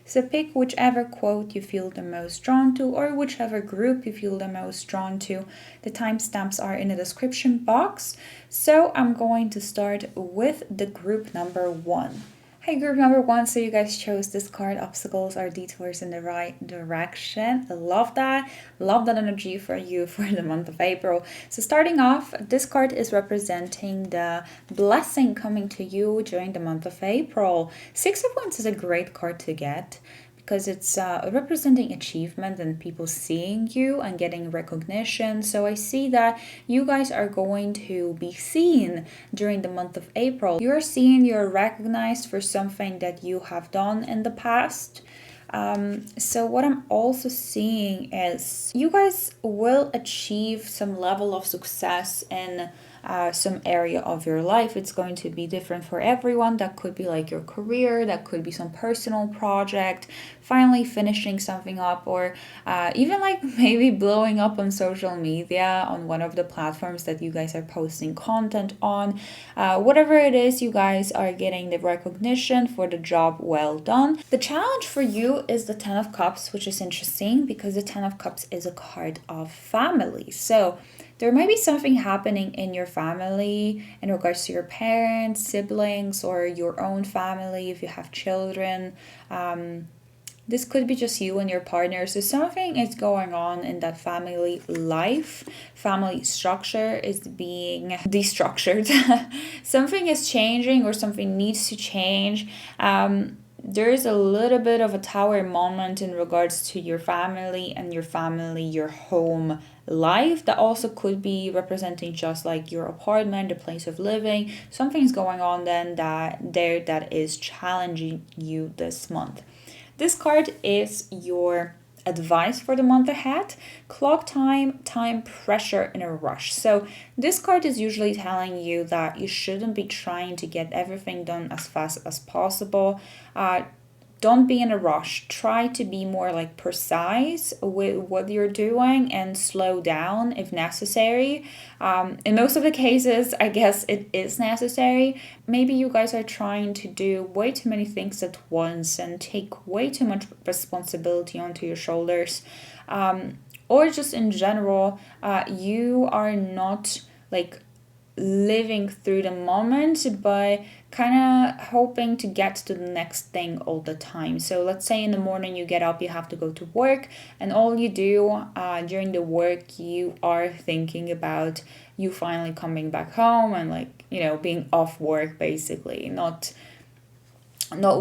So pick whichever quote you feel the most drawn to, or whichever group you feel the most drawn to. The timestamps are in the description box. So I'm going to start with the group number 1. Hey, group number 1, so you guys chose this card, obstacles are detours in the right direction. I love that. Love that energy for you for the month of April. So starting off, this card is representing the blessing coming to you during the month of April. 6 of Wands is a great card to get, because it's representing achievement and people seeing you and getting recognition. So I see that you guys are going to be seen during the month of April. You're seen, you're recognized for something that you have done in the past. So what I'm also seeing is you guys will achieve some level of success in some area of your life. It's going to be different for everyone. That could be like your career, that could be some personal project, finally finishing something up, or even like maybe blowing up on social media on one of the platforms that you guys are posting content on. Whatever it is, you guys are getting the recognition for the job well done. The challenge for you is the 10 of Cups, which is interesting because the 10 of Cups is a card of family. So there might be something happening in your family in regards to your parents, siblings, or your own family if you have children. This could be just you and your partner. So something is going on in that family life. Family structure is being destructured. Something is changing or something needs to change. There is a little bit of a tower moment in regards to your family and your home life. That also could be representing just like your apartment, the place of living. Something's going on then that is challenging you this month. This card is your advice for the month ahead. Clock time pressure in a rush. So this card is usually telling you that you shouldn't be trying to get everything done as fast as possible. Don't be in a rush. Try to be more like precise with what you're doing and slow down if necessary. In most of the cases, I guess it is necessary. Maybe you guys are trying to do way too many things at once and take way too much responsibility onto your shoulders. Or just in general, you are not like living through the moment, but kind of hoping to get to the next thing all the time. So let's say in the morning you get up, you have to go to work, and all you do during the work, you are thinking about you finally coming back home and like, you know, being off work basically, not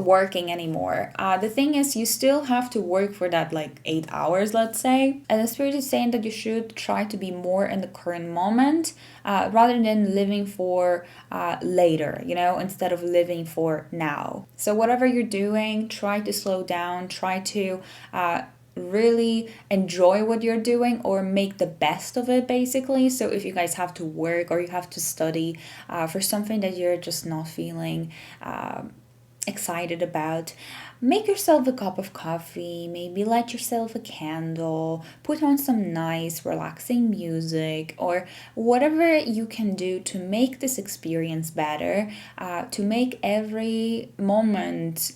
working anymore. The thing is, you still have to work for that like 8 hours, let's say. And the spirit is saying that you should try to be more in the current moment rather than living for later, you know, instead of living for now. So whatever you're doing, try to slow down, try to really enjoy what you're doing or make the best of it basically. So if you guys have to work or you have to study for something that you're just not feeling excited about, make yourself a cup of coffee, maybe light yourself a candle, put on some nice relaxing music, or whatever you can do to make this experience better, to make every moment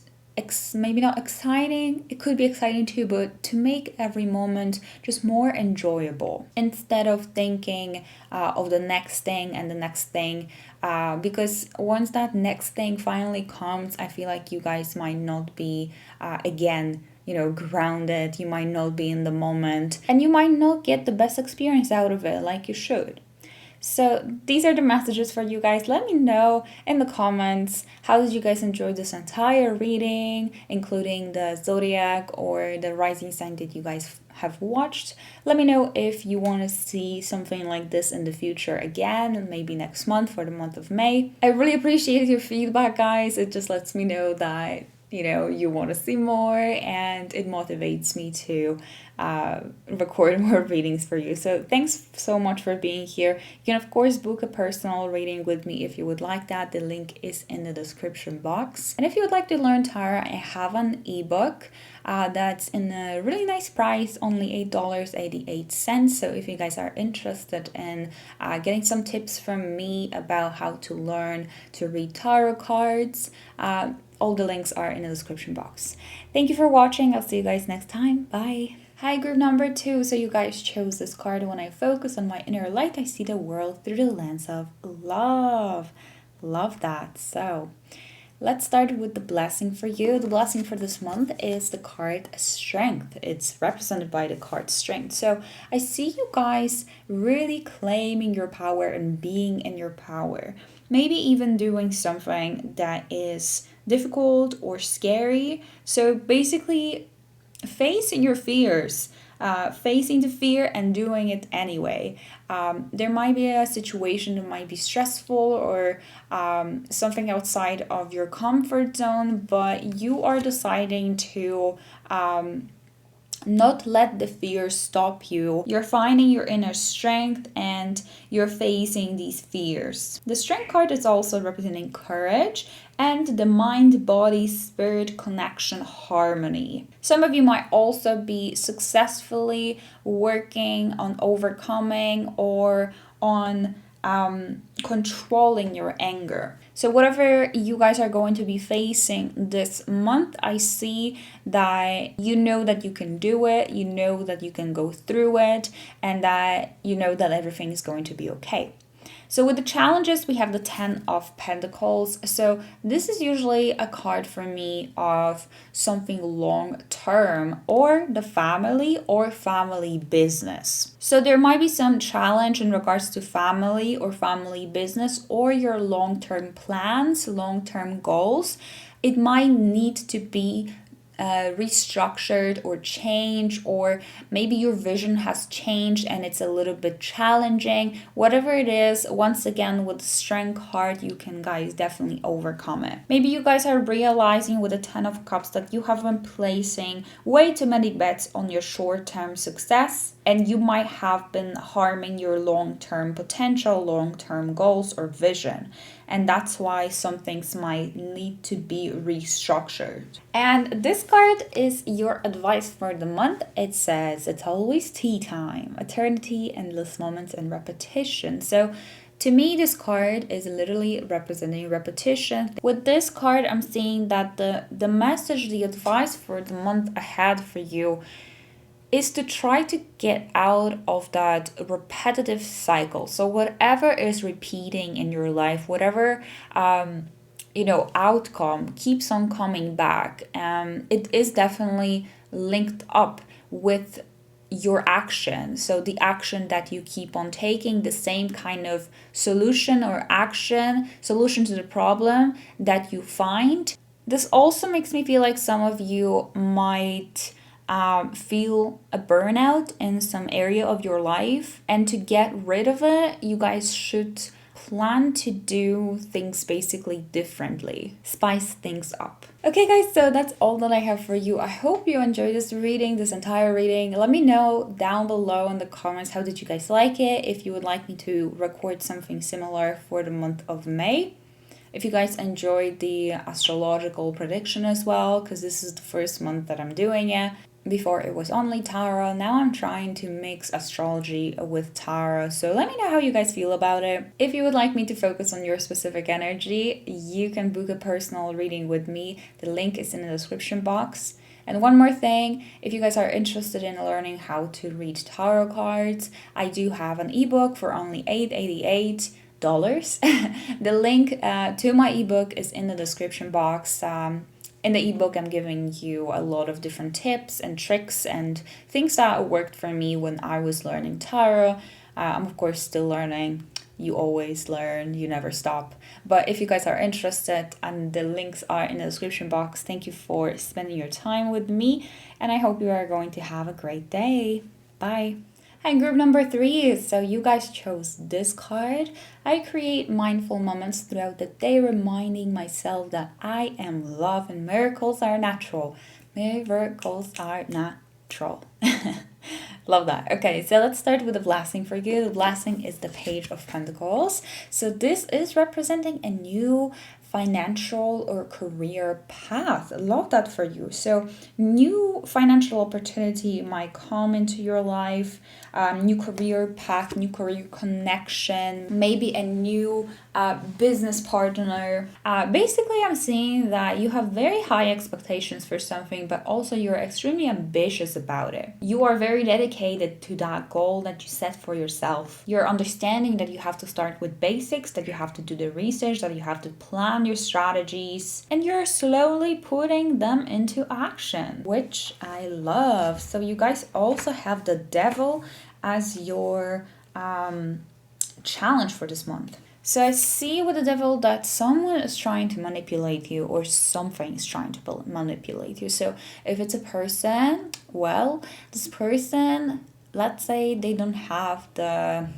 maybe not exciting, it could be exciting too, but to make every moment just more enjoyable instead of thinking of the next thing and the next thing, because once that next thing finally comes, I feel like you guys might not be again, you know, grounded. You might not be in the moment and you might not get the best experience out of it like you should. So these are the messages for you guys. Let me know in the comments, how did you guys enjoy this entire reading, including the zodiac or the rising sign that you guys have watched. Let me know if you want to see something like this in the future again, maybe next month for the month of May. I really appreciate your feedback, guys. It just lets me know that, you know, you want to see more, and it motivates me to record more readings for you. So thanks so much for being here. You can of course book a personal reading with me if you would like that. The link is in the description box. And if you would like to learn tarot, I have an ebook that's in a really nice price, only $8.88. So if you guys are interested in getting some tips from me about how to learn to read tarot cards, all the links are in the description box. Thank you for watching. I'll see you guys next time. Bye. Hi, group number 2. So you guys chose this card. When I focus on my inner light, I see the world through the lens of love. Love that. So let's start with the blessing for you. The blessing for this month is the card Strength. It's represented by the card Strength. So I see you guys really claiming your power and being in your power. Maybe even doing something that is difficult or scary. So basically facing your fears, facing the fear and doing it anyway. There might be a situation that might be stressful or something outside of your comfort zone, but you are deciding to not let the fear stop you. You're finding your inner strength and you're facing these fears. The Strength card is also representing courage and the mind, body, spirit connection, harmony. Some of you might also be successfully working on overcoming or on controlling your anger. So whatever you guys are going to be facing this month, I see that you know that you can do it, you know that you can go through it, and that you know that everything is going to be okay. So with the challenges, we have the 10 of Pentacles. So this is usually a card for me of something long term or the family or family business. So there might be some challenge in regards to family or family business or your long-term plans, long-term goals. It might need to be restructured or change, or maybe your vision has changed and it's a little bit challenging. Whatever it is, once again with the Strength card, you can guys definitely overcome it. Maybe you guys are realizing with the 10 of Cups that you have been placing way too many bets on your short-term success, and you might have been harming your long-term potential, long-term goals or vision. And that's why some things might need to be restructured. And this card is your advice for the month. It says, it's always tea time, eternity, endless moments, and repetition. So to me, this card is literally representing repetition. With this card, I'm seeing that the message, the advice for the month ahead for you is to try to get out of that repetitive cycle. So whatever is repeating in your life, whatever outcome keeps on coming back, it is definitely linked up with your action. So the action that you keep on taking, the same kind of solution or solution to the problem that you find. This also makes me feel like some of you might feel a burnout in some area of your life, and to get rid of it, you guys should plan to do things basically differently, spice things up. Okay guys, so that's all that I have for you. I hope you enjoyed this entire reading. Let me know down below in the comments, how did you guys like it? If you would like me to record something similar for the month of May. If you guys enjoyed the astrological prediction as well, because this is the first month that I'm doing it. Before it was only tarot. Now I'm trying to mix astrology with tarot. So let me know how you guys feel about it. If you would like me to focus on your specific energy, you can book a personal reading with me. The link is in the description box. And one more thing, if you guys are interested in learning how to read tarot cards, I do have an ebook for only $8.88. The link to my ebook is in the description box. In the ebook, I'm giving you a lot of different tips and tricks and things that worked for me when I was learning tarot. I'm of course still learning. You always learn, you never stop. But if you guys are interested, and the links are in the description box, thank you for spending your time with me, and I hope you are going to have a great day. Bye. And group number 3, so you guys chose this card. I create mindful moments throughout the day, reminding myself that I am love and miracles are natural. Miracles are natural. troll. Love that. Okay, so let's start with the blessing for you. The blessing is the Page of Pentacles. So this is representing a new financial or career path. Love that for you. So new financial opportunity might come into your life, new career path, new career connection, maybe a new business partner. Basically, I'm seeing that you have very high expectations for something, but also you're extremely ambitious about it. You are very dedicated to that goal that you set for yourself. You're understanding that you have to start with basics, that you have to do the research, that you have to plan your strategies, and you're slowly putting them into action, which I love. So you guys also have the Devil as your challenge for this month. So I see with the Devil that someone is trying to manipulate you, or something is trying to manipulate you. So if it's a person, well, this person, let's say they don't have the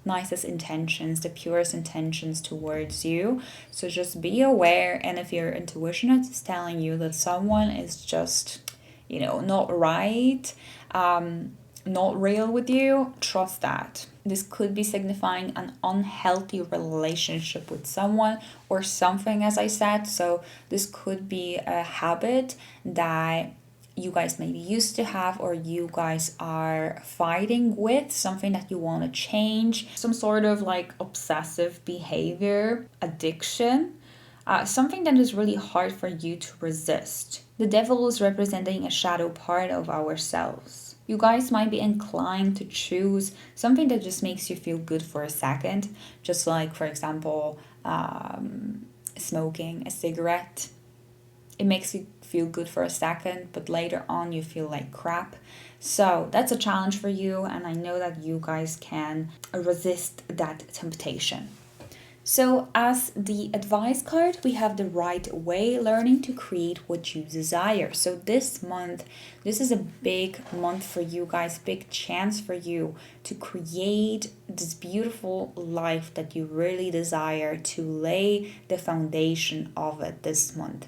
nicest intentions, the purest intentions towards you. So just be aware, and if your intuition is telling you that someone is just, not right, not real with you, trust that. This could be signifying an unhealthy relationship with someone or something, as I said. So this could be a habit that you guys maybe used to have, or you guys are fighting with, something that you want to change, some sort of like obsessive behavior, addiction, something that is really hard for you to resist. The Devil is representing a shadow part of ourselves. You guys might be inclined to choose something that just makes you feel good for a second, just like, for example, smoking a cigarette. It makes you feel good for a second, but later on you feel like crap. So that's a challenge for you, and I know that you guys can resist that temptation. So as the advice card, we have the right way, learning to create what you desire. So this month, this is a big month for you guys, big chance for you to create this beautiful life that you really desire, to lay the foundation of it this month.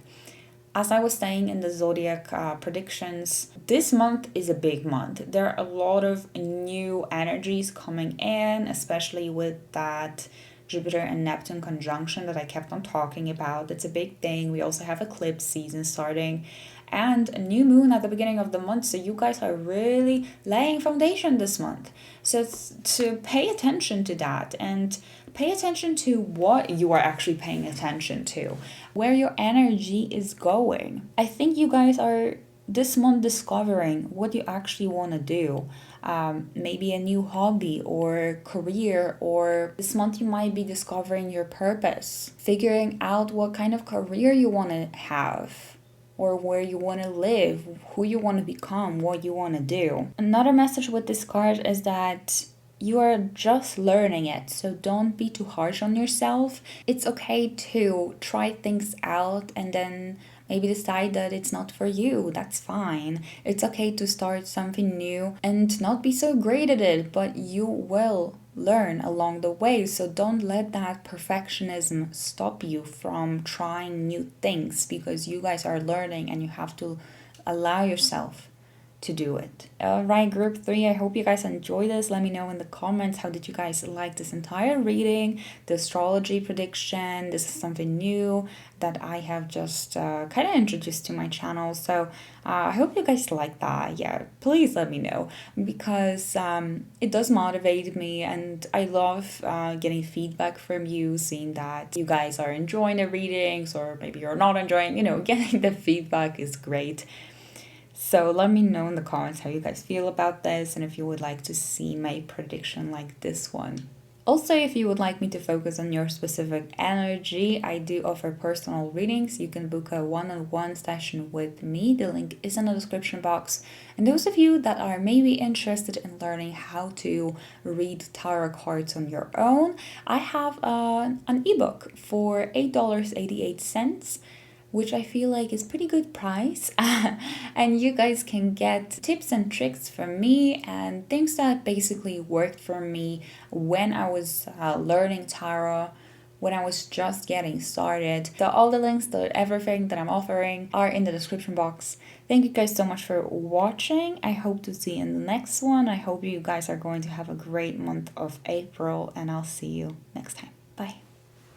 As I was saying in the zodiac predictions, this month is a big month. There are a lot of new energies coming in, especially with that Jupiter and Neptune conjunction that I kept on talking about. It's a big thing. We also have eclipse season starting and a new moon at the beginning of the month. So you guys are really laying foundation this month. So to pay attention to that, and pay attention to what you are actually paying attention to, where your energy is going. I think you guys are this month discovering what you actually want to do. Maybe a new hobby or career, or this month you might be discovering your purpose, figuring out what kind of career you want to have, or where you want to live, who you want to become, what you want to do. Another message with this card is that you are just learning it, so don't be too harsh on yourself. It's okay to try things out and then maybe decide that it's not for you. That's fine. It's okay to start something new and not be so great at it, but you will learn along the way. So don't let that perfectionism stop you from trying new things, because you guys are learning and you have to allow yourself to do it. Alright, group 3, I hope you guys enjoyed this. Let me know in the comments, how did you guys like this entire reading, the astrology prediction. This is something new that I have just kind of introduced to my channel, so I hope you guys like that. Yeah, please let me know, because it does motivate me, and I love getting feedback from you, seeing that you guys are enjoying the readings, or maybe you're not enjoying, getting the feedback is great. So let me know in the comments how you guys feel about this, and if you would like to see my prediction like this one. Also, if you would like me to focus on your specific energy, I do offer personal readings. You can book a one-on-one session with me. The link is in the description box. And those of you that are maybe interested in learning how to read tarot cards on your own, I have an ebook for $8.88. which I feel like is pretty good price. And you guys can get tips and tricks from me and things that basically worked for me when I was learning tarot, when I was just getting started. All the links, everything that I'm offering are in the description box. Thank you guys so much for watching. I hope to see you in the next one. I hope you guys are going to have a great month of April, and I'll see you next time.